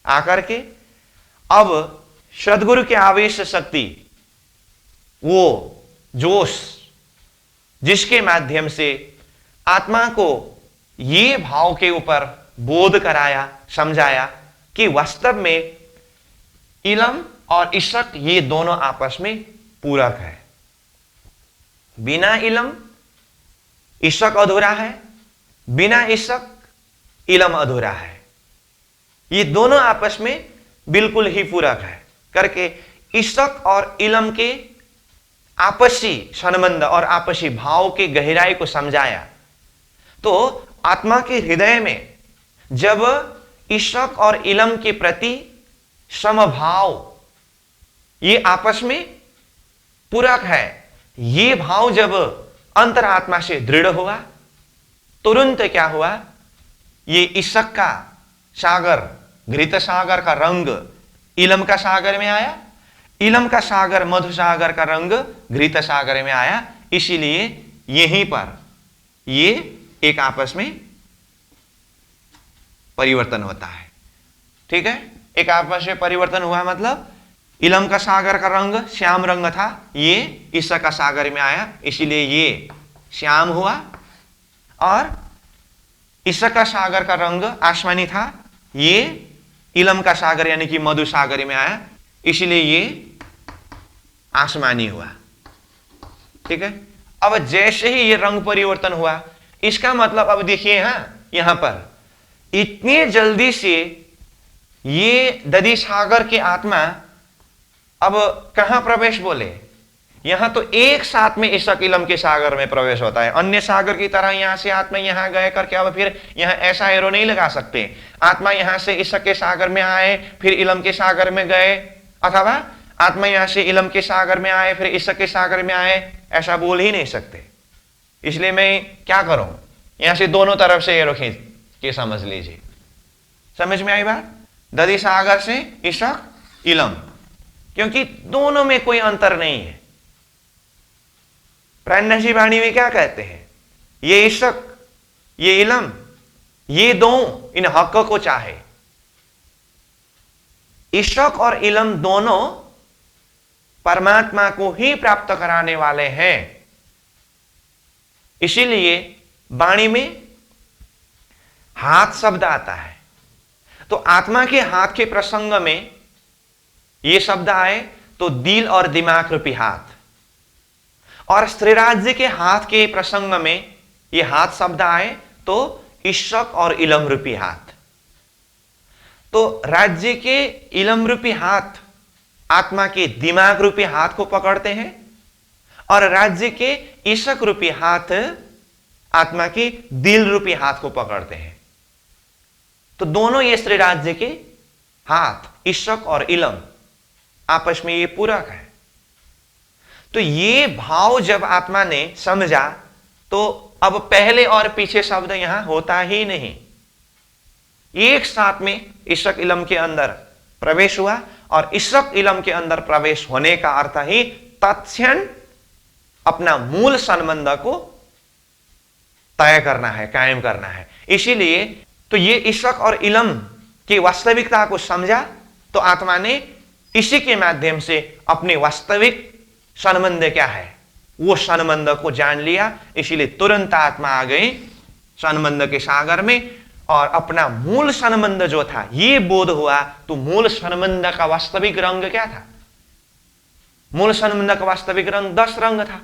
आकर के अब सदगुरु के आवेश शक्ति, वो जोश जिसके माध्यम से आत्मा को ये भाव के ऊपर बोध कराया, समझाया कि वास्तव में इलम और ईशक ये दोनों आपस में पूरक है। बिना इलम ईशक अधूरा है, बिना ईशक इलम अधूरा है। ये दोनों आपस में बिल्कुल ही पूरक है करके ईशक और इलम के आपसी संबंध और आपसी भाव की गहराई को समझाया। तो आत्मा के हृदय में जब ईशक और इलम के प्रति समभाव, ये आपस में पूरक है, ये भाव जब अंतरात्मा से दृढ़ हुआ, तुरंत क्या हुआ? ये ईशक का सागर, घृत सागर का रंग इलम का सागर में आया, इलम का सागर मधु सागर का रंग घृत सागर में आया। इसीलिए यहीं पर ये एक आपस में परिवर्तन होता है। ठीक है, एक आपस में परिवर्तन हुआ मतलब इलम का सागर का रंग श्याम रंग था, ये ईशक का सागर में आया, इसीलिए ये श्याम हुआ। और ईशक का सागर का रंग आसमानी था, ये इलम का सागर यानी कि मधु सागर में आया, इसीलिए ये आसमानी हुआ। ठीक है। अब जैसे ही ये रंग परिवर्तन हुआ, इसका मतलब अब देखिए यहां पर इतनी जल्दी से ये दधि सागर की आत्मा अब कहां प्रवेश बोले? यहां तो एक साथ में ईशक इलम के सागर में प्रवेश होता है। अन्य सागर की तरह यहां से आत्मा यहां गए करके अब फिर यहां ऐसा एरो नहीं लगा सकते। आत्मा यहां से ईशक के सागर में आए फिर इलम के सागर में गए, अथवा आत्मा यहां से इलम के सागर में आए फिर ईशक के सागर में आए, ऐसा बोल ही नहीं सकते। इसलिए मैं क्या करूं, यहां से दोनों तरफ से एरो खींच के समझ लीजिए। समझ में आई बात? दधि सागर से ईशक इलम, क्योंकि दोनों में कोई अंतर नहीं है। प्राणनाशी वाणी में क्या कहते हैं? ये ईशक, ये इलम, ये दो इन हक को चाहे। ईशक और इलम दोनों परमात्मा को ही प्राप्त कराने वाले हैं। इसीलिए वाणी में हाथ शब्द आता है, तो आत्मा के हाथ के प्रसंग में ये शब्द आए तो दिल और दिमाग रूपी हाथ, और स्त्री राज्य के हाथ के प्रसंग में ये हाथ शब्द आए तो ईशक और इलम रूपी हाथ। तो राज्य के इलम रूपी हाथ आत्मा के दिमाग रूपी हाथ को पकड़ते हैं, और राज्य के ईशक रूपी हाथ आत्मा के दिल रूपी हाथ को पकड़ते हैं। तो दोनों ये स्त्री राज्य के हाथ ईशक और इलम आपस में ये पूरक है। तो ये भाव जब आत्मा ने समझा तो अब पहले और पीछे शब्द यहां होता ही नहीं, एक साथ में ईशक इलम के अंदर प्रवेश हुआ, और ईशक इलम के अंदर प्रवेश होने का अर्थ ही तत्क्षण अपना मूल संबंध को तय करना है, कायम करना है। इसीलिए तो ये ईशक और इलम की वास्तविकता को समझा तो आत्मा ने इसी के माध्यम से अपने वास्तविक संबंध क्या है वो संबंध को जान लिया। इसीलिए तुरंत आत्मा आ गई संबंध के सागर में, और अपना मूल संबंध जो था ये बोध हुआ। तो मूल संबंध का वास्तविक रंग क्या था? मूल संबंध का वास्तविक रंग 10 रंग था।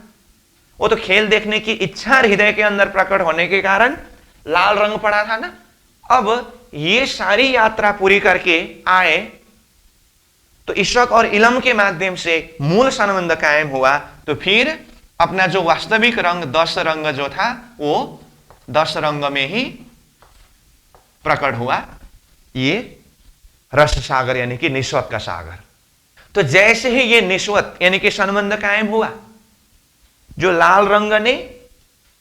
वो तो खेल देखने की इच्छा हृदय के अंदर प्रकट होने के कारण लाल रंग पड़ा था ना। अब ये सारी यात्रा पूरी करके आए तो इशक और इलम के माध्यम से मूल संबंध कायम हुआ। तो फिर अपना जो वास्तविक रंग 10 रंग जो था वो 10 रंग में ही प्रकट हुआ, ये रस सागर यानी कि निस्वत का सागर। तो जैसे ही ये निस्वत यानी कि संबंध कायम हुआ, जो लाल रंग ने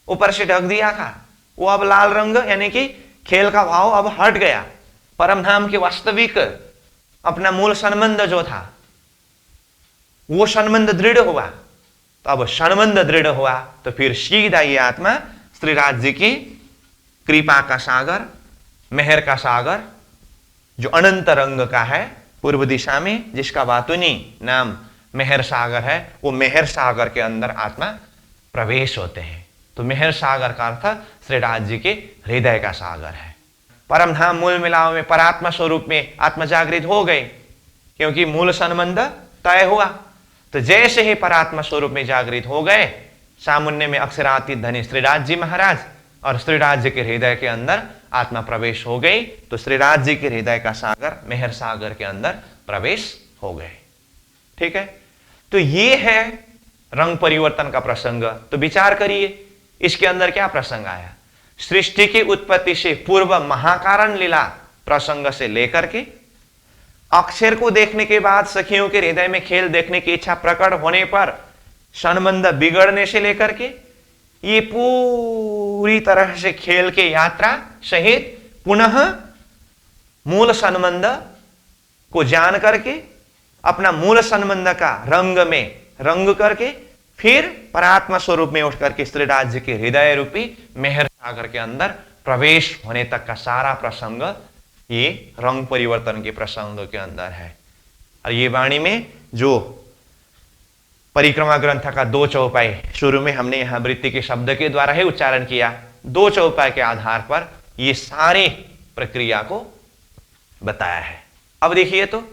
ऊपर से ढक दिया था वो अब लाल रंग यानी कि खेल का भाव अब हट गया। परम धाम के वास्तविक अपना मूल संबंध जो था वो संबंध दृढ़ हुआ। तो अब संबंध दृढ़ हुआ तो फिर सीधा ये आत्मा श्रीराज जी की कृपा का सागर, मेहर का सागर, जो अनंत रंग का है पूर्व दिशा में, जिसका वातुनी नाम मेहर सागर है, वो मेहर सागर के अंदर आत्मा प्रवेश होते हैं। तो मेहर सागर का अर्थ श्रीराज जी के हृदय का सागर है। परम धाम मूल मिलाव में परात्मा स्वरूप में आत्मा जागृत हो गए, क्योंकि मूल संबंध तय हुआ। तो जैसे ही परात्मा स्वरूप में जागृत हो गए, सामुन्य में अक्षरातीत धनी श्रीराज जी महाराज और श्रीराज जी के हृदय के अंदर आत्मा प्रवेश हो गई। तो श्रीराज जी के हृदय का सागर मेहर सागर के अंदर प्रवेश हो गए। ठीक है, तो ये है रंग परिवर्तन का प्रसंग। तो विचार करिए इसके अंदर क्या प्रसंग आया। सृष्टि की उत्पत्ति से पूर्व महाकारण लीला प्रसंग से लेकर के अक्षर को देखने के बाद सखियों के हृदय में खेल देखने की इच्छा प्रकट होने पर संबंध बिगड़ने से लेकर के ये पूरी तरह से खेल के यात्रा सहित पुनः मूल संबंध को जान करके अपना मूल संबंध का रंग में रंग करके फिर परात्मा स्वरूप में उठ करके श्रीराज जी के हृदय रूपी मेहर सागर के अंदर प्रवेश होने तक का सारा प्रसंग ये रंग परिवर्तन के प्रसंग के अंदर है। और ये वाणी में जो परिक्रमा ग्रंथ का 2 चौपाई शुरू में हमने यहां वृत्ति के शब्द के द्वारा ही उच्चारण किया, 2 चौपाई के आधार पर ये सारे प्रक्रिया को बताया है। अब देखिए, तो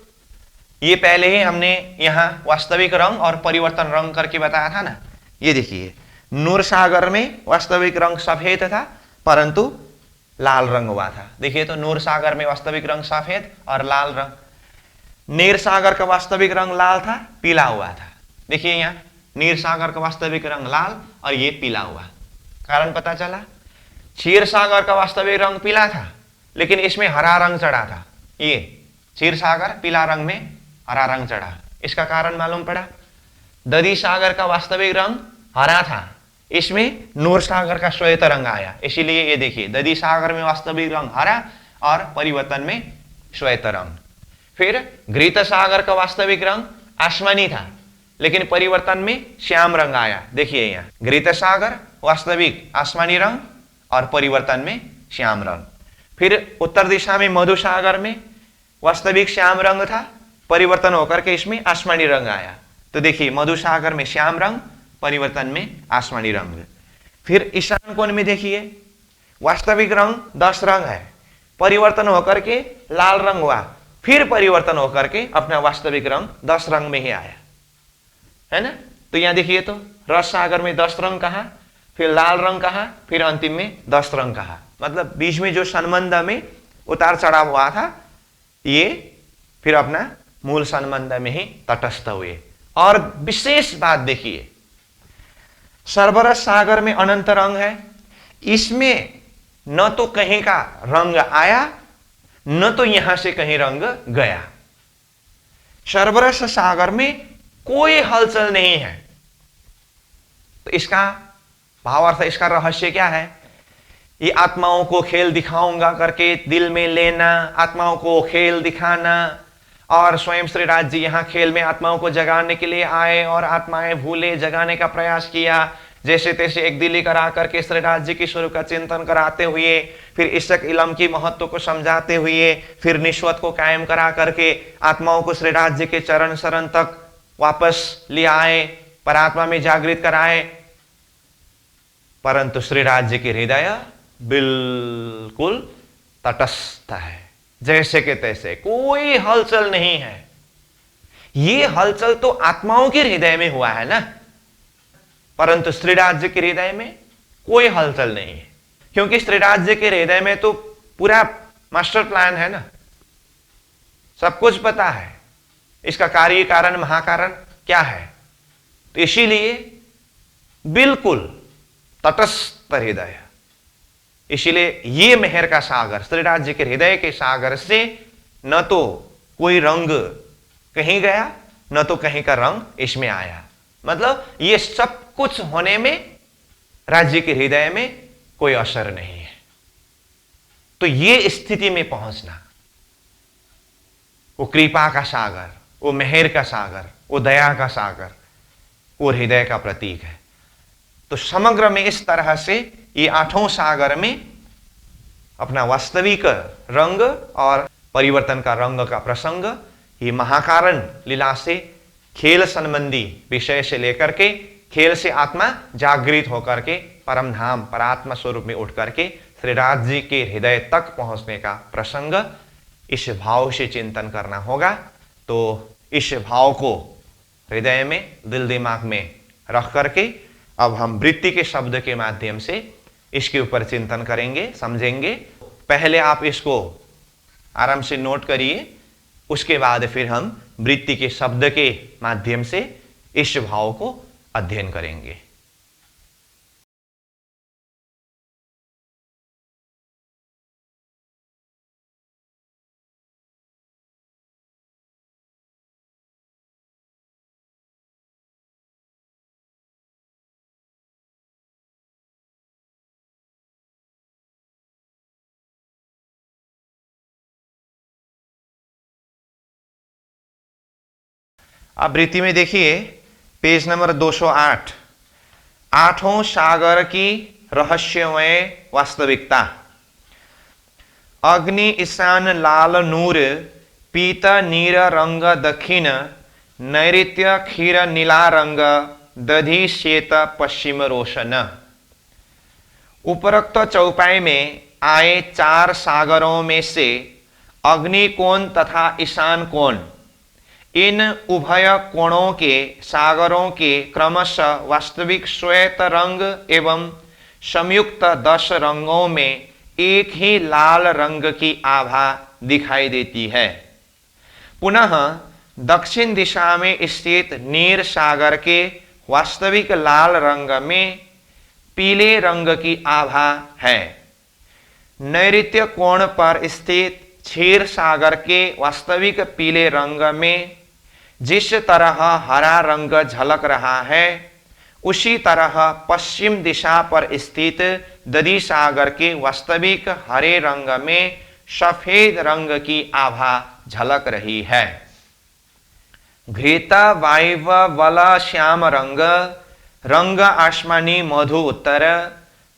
ये पहले ही हमने यहां वास्तविक रंग और परिवर्तन रंग करके बताया था ना। ये देखिए, नूर सागर में वास्तविक रंग सफेद था परंतु लाल रंग हुआ था। देखिए, तो नूर सागर में वास्तविक रंग सफेद और लाल रंग। नीर सागर का वास्तविक रंग लाल था, पीला हुआ था। देखिए यहाँ नीर सागर का वास्तविक रंग लाल और ये पीला हुआ। कारण पता चला, क्षीर सागर का वास्तविक रंग पीला था लेकिन इसमें हरा रंग चढ़ा था। ये क्षीर सागर पीला रंग में हरा रंग चढ़ा, इसका कारण मालूम पड़ा। दधी सागर का वास्तविक रंग हरा था, इसमें नूर सागर का श्वेत रंग आया। इसीलिए ये देखिए, दधी सागर में वास्तविक रंग हरा और परिवर्तन में श्वेत रंग। फिर घृत सागर का वास्तविक रंग आसमानी था लेकिन परिवर्तन में श्याम रंग आया। देखिए यहाँ घृत सागर वास्तविक आसमानी रंग और परिवर्तन में श्याम रंग। फिर उत्तर दिशा में मधु सागर में वास्तविक श्याम रंग था, परिवर्तन होकर के इसमें आसमानी रंग आया। तो देखिए मधु सागर में श्याम रंग, परिवर्तन में आसमानी रंग। फिर ईशान कोण में देखिए वास्तविक रंग 10 रंग है, परिवर्तन होकर के लाल रंग हुआ, फिर परिवर्तन होकर के अपना वास्तविक रंग 10 रंग में ही आया, है ना। तो यहां देखिए, तो रस सागर में 10 रंग कहा, फिर लाल रंग कहा, फिर अंतिम में 10 रंग कहा। मतलब बीच में जो संबंध में उतार चढ़ाव हुआ था ये फिर अपना मूल संबंध में ही तटस्थ हुए। और विशेष बात देखिए, सर्वरस सागर में अनंत रंग है, इसमें न तो कहीं का रंग आया न तो यहां से कहीं रंग गया। सर्वरस सागर में कोई हलचल नहीं है। तो इसका भावार्थ, इसका रहस्य क्या है। ये आत्माओं को खेल दिखाऊंगा करके दिल में लेना, आत्माओं को खेल दिखाना, और स्वयं श्रीराज जी यहाँ खेल में आत्माओं को जगाने के लिए आए और आत्माएं भूले जगाने का प्रयास किया। जैसे तैसे एक दिली करा करके श्रीराज जी की स्वरूप का चिंतन कराते हुए, फिर इशक इलम की महत्व को समझाते हुए, फिर निस्वत को कायम करा करके आत्माओं को श्रीराज जी के चरण शरण तक वापस ले आए, परात्मा में जागृत कराए। परंतु श्रीराज जी के हृदय बिल्कुल तटस्थ है, जैसे के तैसे, कोई हलचल नहीं है। ये हलचल तो आत्माओं के हृदय में हुआ है ना, परंतु श्रीराज जी के हृदय में कोई हलचल नहीं है। क्योंकि श्रीराज जी के हृदय में तो पूरा मास्टर प्लान है ना, सब कुछ पता है, इसका कार्य कारण महाकारण क्या है। तो इसीलिए बिल्कुल तटस्थ हृदय, इसीलिए ये मेहर का सागर, श्रीराज जी के हृदय के सागर से न तो कोई रंग कहीं गया, न तो कहीं का रंग इसमें आया। मतलब ये सब कुछ होने में राज्य के हृदय में कोई असर नहीं है। तो ये स्थिति में पहुंचना, वो कृपा का सागर, वो मेहर का सागर, वो दया का सागर, वो हृदय का प्रतीक है। तो समग्र में इस तरह से ये आठों सागर में अपना वास्तविक रंग और परिवर्तन का रंग का प्रसंग, ये महाकारण लीला से खेल संबंधी विषय से लेकर के, खेल से आत्मा जागृत होकर के परम धाम परात्मा स्वरूप में उठ करके श्रीराज जी के हृदय तक पहुंचने का प्रसंग, इस भाव से चिंतन करना होगा। तो इस भाव को हृदय में, दिल दिमाग में रख करके अब हम वृत्ति के शब्द के माध्यम से इसके ऊपर चिंतन करेंगे, समझेंगे। पहले आप इसको आराम से नोट करिए, उसके बाद फिर हम वृत्ति के शब्द के माध्यम से इस भाव को अध्ययन करेंगे। अब वृत्ति में देखिए पेज नंबर 208, आठों सागर की रहस्यमय वास्तविकता। अग्नि ईशान लाल नूर, पीत नीर रंग दक्षिण, नैऋत्य क्षीर नीला रंग, दधि श्वेत पश्चिम रोशन। उपरोक्त चौपाई में आए चार सागरों में से अग्नि कोण तथा ईशान कोण, इन उभय कोणों के सागरों के क्रमशः वास्तविक श्वेत रंग एवं संयुक्त 10 रंगों में एक ही लाल रंग की आभा दिखाई देती है। पुनः दक्षिण दिशा में स्थित नीर सागर के वास्तविक लाल रंग में पीले रंग की आभा है। नैऋत्य कोण पर स्थित क्षीर सागर के वास्तविक पीले रंग में जिस तरह हरा रंग झलक रहा है, उसी तरह पश्चिम दिशा पर स्थित दधि सागर के वास्तविक हरे रंग में सफेद रंग की आभा झलक रही है। घृत वायव वल श्याम रंग, रंग आसमानी मधु उत्तर,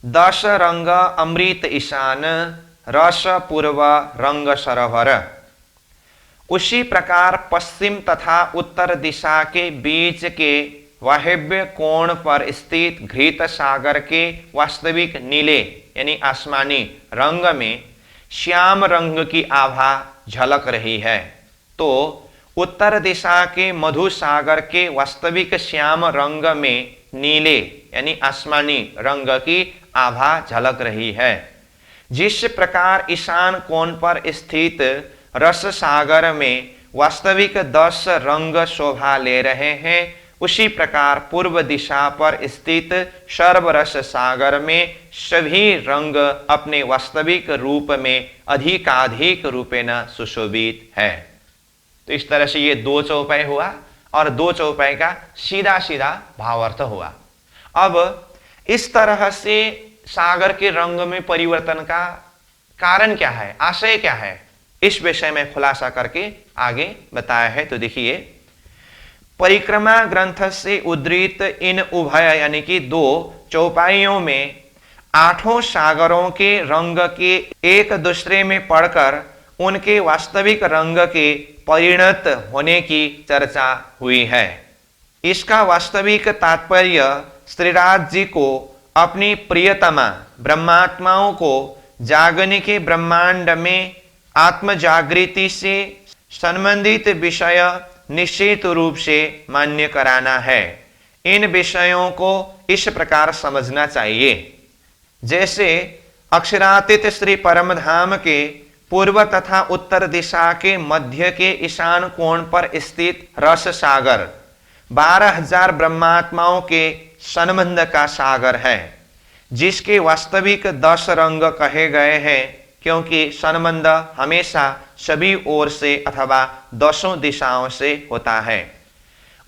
10 रंग अमृत ईशान, रस पूर्व रंग सरोवर। उसी प्रकार पश्चिम तथा उत्तर दिशा के बीच के वायव्य कोण पर स्थित घृत सागर के वास्तविक नीले यानी आसमानी रंग में श्याम रंग की आभा झलक रही है। तो उत्तर दिशा के मधु सागर के वास्तविक श्याम रंग में नीले यानी आसमानी रंग की आभा झलक रही है। जिस प्रकार ईशान कोण पर स्थित रस सागर में वास्तविक 10 रंग शोभा ले रहे हैं, उसी प्रकार पूर्व दिशा पर स्थित सर्वरस सागर में सभी रंग अपने वास्तविक रूप में अधिकाधिक रूपेण सुशोभित है। तो इस तरह से ये 2 चौपाई हुआ और 2 चौपाई का सीधा सीधा भावार्थ हुआ। अब इस तरह से सागर के रंग में परिवर्तन का कारण क्या है, आशय क्या है, इस विषय में खुलासा करके आगे बताया है। तो देखिए, परिक्रमा ग्रंथ से उद्धृत इन उभय यानी कि 2 चौपाइयों में आठों सागरों के रंग के एक दूसरे में पड़कर उनके वास्तविक रंग के परिणत होने की चर्चा हुई है। इसका वास्तविक तात्पर्य श्रीराज जी को अपनी प्रियतमा ब्रह्मात्माओं को जागने के ब्रह्मांड में आत्म जागृति से संबंधित विषय निश्चित रूप से मान्य कराना है। इन विषयों को इस प्रकार समझना चाहिए, जैसे अक्षरातीत श्री परमधाम के पूर्व तथा उत्तर दिशा के मध्य के ईशान कोण पर स्थित रस सागर 12,000 ब्रह्मात्माओं के संबंध का सागर है, जिसके वास्तविक 10 रंग कहे गए हैं, क्योंकि संबंध हमेशा सभी ओर से अथवा 10 दिशाओं से होता है।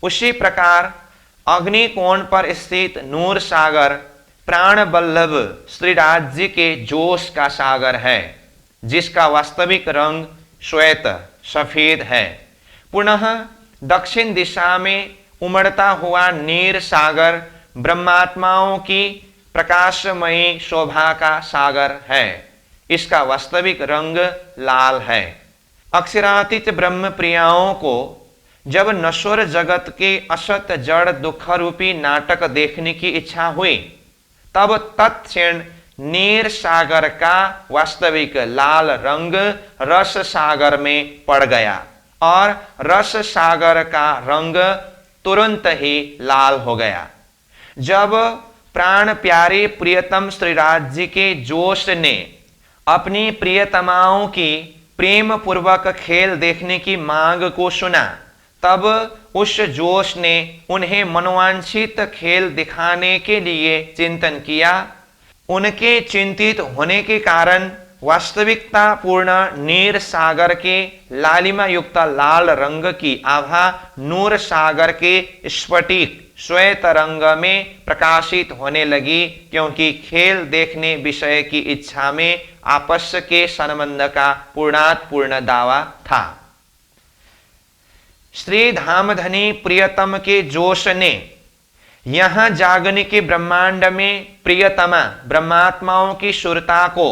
उसी प्रकार अग्नि कोण पर स्थित नूर सागर प्राण बल्लभ श्रीराज जी के जोश का सागर है, जिसका वास्तविक रंग श्वेत सफेद है। पुनः दक्षिण दिशा में उमड़ता हुआ नीर सागर ब्रह्मात्माओं की प्रकाशमयी शोभा का सागर है, इसका वास्तविक रंग लाल है। अक्षरातीत ब्रह्म प्रियाओं को जब नश्वर जगत के असत जड़ दुख रूपी नाटक देखने की इच्छा हुई, तब तत्क्षण नीर सागर का वास्तविक लाल रंग रस सागर में पड़ गया और रस सागर का रंग तुरंत ही लाल हो गया। जब प्राण प्यारे प्रियतम श्रीराज जी के जोश ने अपनी प्रियतमाओं की प्रेम पूर्वक खेल देखने की मांग को सुना, तब उस जोश ने उन्हें मनोवांछित खेल दिखाने के लिए चिंतन किया। उनके चिंतित होने के कारण वास्तविकता पूर्ण नीर सागर के लालिमा युक्त लाल रंग की आभा नूर सागर के स्फटिक श्वेत रंग में प्रकाशित होने लगी, क्योंकि खेल देखने विषय की इच्छा में आपस के संबंध का पूर्णात्पूर्ण दावा था। श्री धामधनी प्रियतम के जोश ने यहां जागने के ब्रह्मांड में प्रियतमा ब्रह्मात्माओं की शुरता को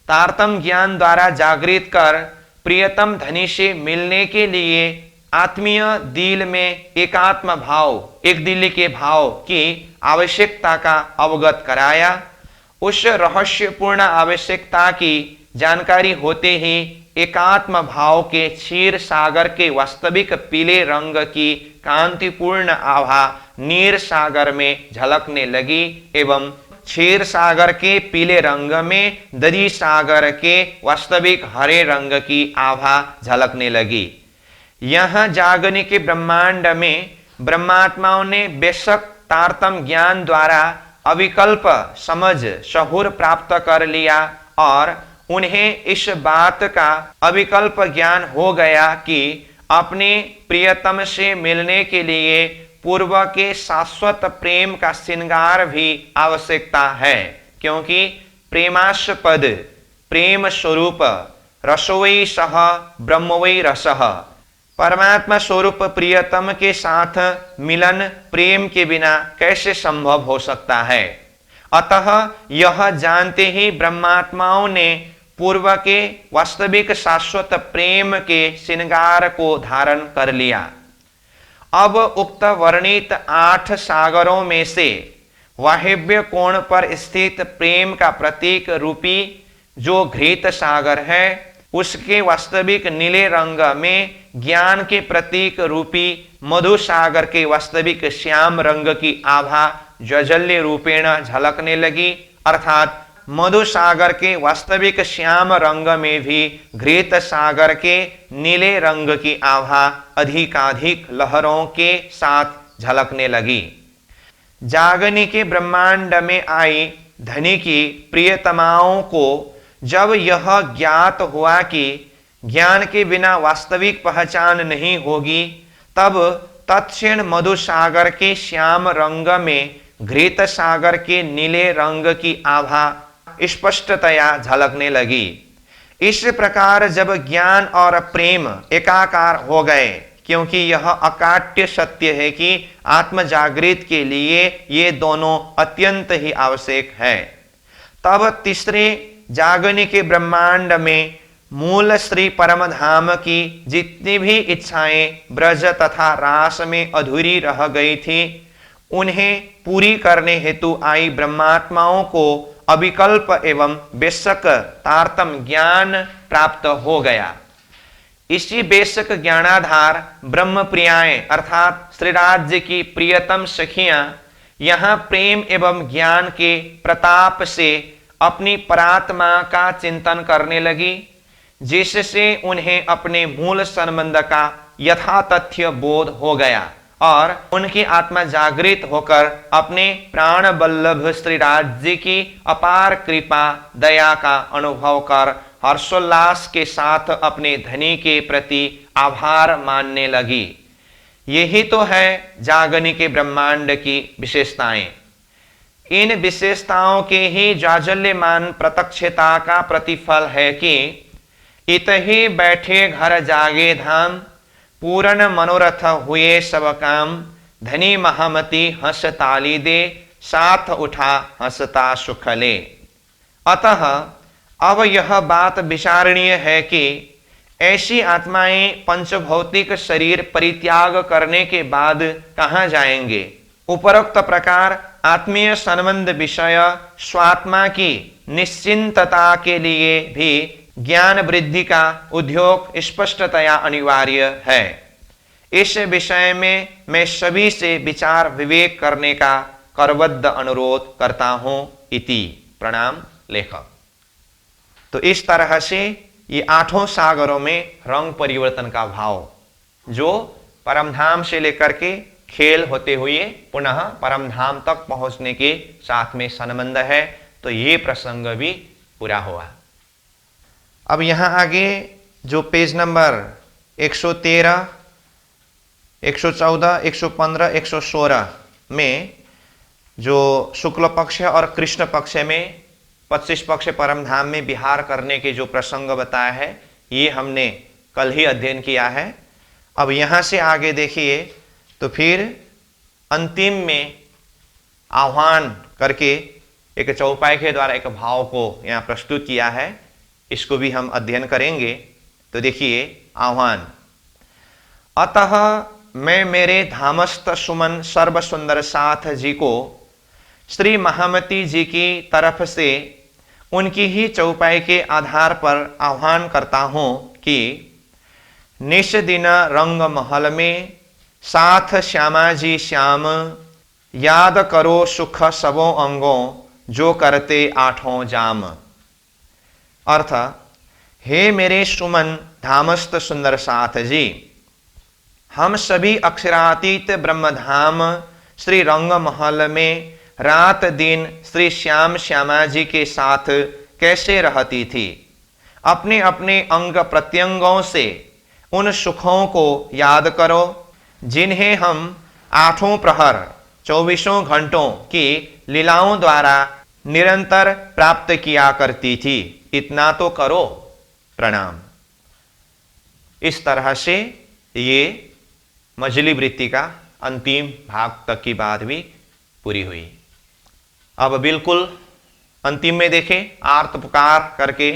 तारतम ज्ञान द्वारा जागृत कर प्रियतम धनी से मिलने के लिए आत्मीय दिल में एकात्म भाव, एक दिल के भाव की आवश्यकता का अवगत कराया। उस रहस्यपूर्ण आवश्यकता की जानकारी होते ही एकात्म भाव के क्षीर सागर के वास्तविक पीले रंग की कांतिपूर्ण आभा नीर सागर में झलकने लगी एवं क्षीर सागर के पीले रंग में दरी सागर के वास्तविक हरे रंग की आभा झलकने लगी। यह जागने के ब्रह्मांड में ब्रह्मात्माओं ने बेशक तारतम ज्ञान द्वारा अविकल्प समझ शहुर प्राप्त कर लिया और उन्हें इस बात का अविकल्प ज्ञान हो गया कि अपने प्रियतम से मिलने के लिए पूर्व के शाश्वत प्रेम का श्रृंगार भी आवश्यकता है, क्योंकि प्रेमास्पद प्रेम स्वरूप रसोई सह ब्रह्मवै रसः, परमात्मा स्वरूप प्रियतम के साथ मिलन प्रेम के बिना कैसे संभव हो सकता है। अतः यह जानते ही ब्रह्मात्माओं ने पूर्व के वास्तविक शाश्वत प्रेम के श्रृंगार को धारण कर लिया। अब उक्त वर्णित 8 सागरों में से वाहिव्य कोण पर स्थित प्रेम का प्रतीक रूपी जो घृत सागर है, उसके वास्तविक नीले रंग में ज्ञान के प्रतीक रूपी मधु सागर के वास्तविक श्याम रंग की आभा ज्वलल्य रूपेण झलकने लगी, अर्थात मधु सागर के वास्तविक श्याम रंग में भी घृत सागर के नीले रंग की आभा अधिकाधिक लहरों के साथ झलकने लगी। जागने के ब्रह्मांड में आई धनी की प्रियतमाओं को जब यह ज्ञात हुआ कि ज्ञान के बिना वास्तविक पहचान नहीं होगी, तब तत्क्षण मधु सागर के श्याम रंग में घृत सागर के नीले रंग की आभा स्पष्टतया झलकने लगी। इस प्रकार जब ज्ञान और प्रेम एकाकार हो गए, क्योंकि यह अकाट्य सत्य है कि आत्म जागृत के लिए ये दोनों अत्यंत ही आवश्यक है, तब तीसरे जागने के ब्रह्मांड में मूल श्री परमधाम की जितनी भी इच्छाएं ब्रज तथा रास में अधूरी रह गई थी, उन्हें पूरी करने हेतु आई ब्रह्मात्माओं को अविकल्प एवं बेशक तारतम ज्ञान प्राप्त हो गया। इसी बेशक ज्ञानाधार ब्रह्म प्रियाएं अर्थात श्रीराज की प्रियतम सखियां यहाँ प्रेम एवं ज्ञान के प्रताप से अपनी परात्मा का चिंतन करने लगी, जिससे उन्हें अपने मूल संबंध का यथातथ्य बोध हो गया और उनकी आत्मा जागृत होकर अपने प्राण वल्लभ श्री राज्य की अपार कृपा दया का अनुभव कर हर्षोल्लास के साथ अपने धनी के प्रति आभार मानने लगी। यही तो है जागने के ब्रह्मांड की विशेषताएं। इन विशेषताओं के ही जाजल्यमान प्रत्यक्षता का प्रतिफल है कि इत ही बैठे घर जागे धाम, पूर्ण मनोरथ हुए सब काम, धनी महामती हंस ताली दे, साथ उठा हंसता सुख ले। अतः अब यह बात विचारणीय है कि ऐसी आत्माएं पंचभौतिक शरीर परित्याग करने के बाद कहाँ जाएंगे। उपरोक्त प्रकार आत्मीय संबंध विषय स्वात्मा की निश्चिंतता के लिए भी ज्ञान वृद्धि का उद्योग स्पष्टतया अनिवार्य है। इस विषय में मैं सभी से विचार विवेक करने का करबद्ध अनुरोध करता हूं इति। प्रणाम लेखक। तो इस तरह से ये आठों सागरों में रंग परिवर्तन का भाव, जो परमधाम से लेकर के खेल होते हुए पुनः परमधाम तक पहुंचने के साथ में संबंध है, तो ये प्रसंग भी पूरा हुआ। अब यहां आगे जो पेज नंबर 113, 114, 115, 116 में जो शुक्ल पक्ष और कृष्ण पक्ष में 25 पक्ष परमधाम में विहार करने के जो प्रसंग बताया है, ये हमने कल ही अध्ययन किया है। अब यहां से आगे देखिए तो फिर अंतिम में आह्वान करके एक चौपाई के द्वारा एक भाव को यहाँ प्रस्तुत किया है, इसको भी हम अध्ययन करेंगे। तो देखिए आह्वान। अतः मैं मेरे धामस्थ सुमन सर्व सुंदर साथ जी को श्री महामती जी की तरफ से उनकी ही चौपाई के आधार पर आह्वान करता हूं कि निश दिन रंग महल में साथ श्यामा जी श्याम, याद करो सुख सबों अंगों, जो करते आठों जाम। अर्थ, हे मेरे सुमन धामस्थ सुंदर साथ जी, हम सभी अक्षरातीत ब्रह्मधाम श्री रंग महल में रात दिन श्री श्याम श्यामा जी के साथ कैसे रहती थी। अपने अपने अंग प्रत्यंगों से उन सुखों को याद करो जिन्हें हम आठों प्रहर 24 घंटों की लीलाओं द्वारा निरंतर प्राप्त किया करती थी। इतना तो करो। प्रणाम। इस तरह से ये मजली वृत्ति का अंतिम भाग तक की बात भी पूरी हुई। अब बिल्कुल अंतिम में देखें, आर्त पुकार करके,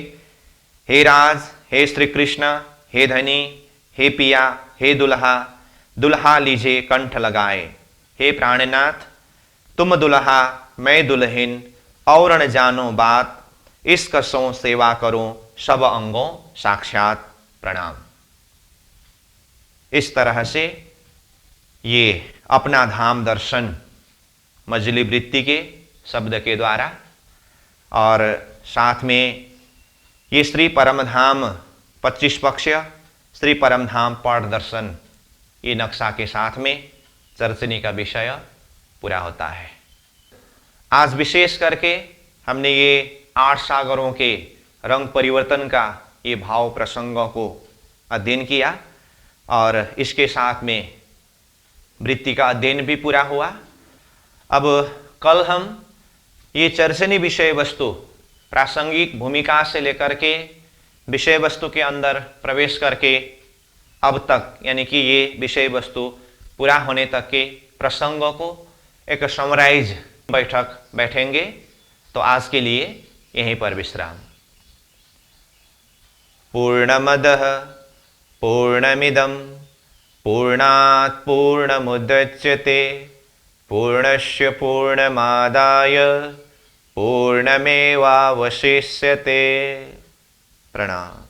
हे राज, हे श्री कृष्ण, हे धनी, हे पिया, हे दुल्हा, दुल्हा लीजिए कंठ लगाए। हे प्राणनाथ, तुम दुल्हा मैं दुल्हन, और न जानो बात, इस कसों सेवा करो सब अंगों साक्षात। प्रणाम। इस तरह से ये अपना धाम दर्शन मजली वृत्ति के शब्द के द्वारा और साथ में ये श्री परमधाम 25 पक्ष श्री परमधाम पट दर्शन, ये नक्शा के साथ में चर्चनी का विषय पूरा होता है। आज विशेष करके हमने ये 8 सागरों के रंग परिवर्तन का ये भाव प्रसंगों को अध्ययन किया और इसके साथ में वृत्ति का अध्ययन भी पूरा हुआ। अब कल हम ये चर्चनी विषय वस्तु प्रासंगिक भूमिका से लेकर के विषय वस्तु के अंदर प्रवेश करके अब तक, यानी कि ये विषय वस्तु पूरा होने तक के प्रसंगों को एक समराइज बैठक बैठेंगे। तो आज के लिए यहीं पर विश्राम। पूर्णमदः पूर्णमिदं पूर्णात् पूर्णमुदच्यते पूर्णस्य पूर्णमादाय पूर्णमेवावशिष्यते। प्रणाम।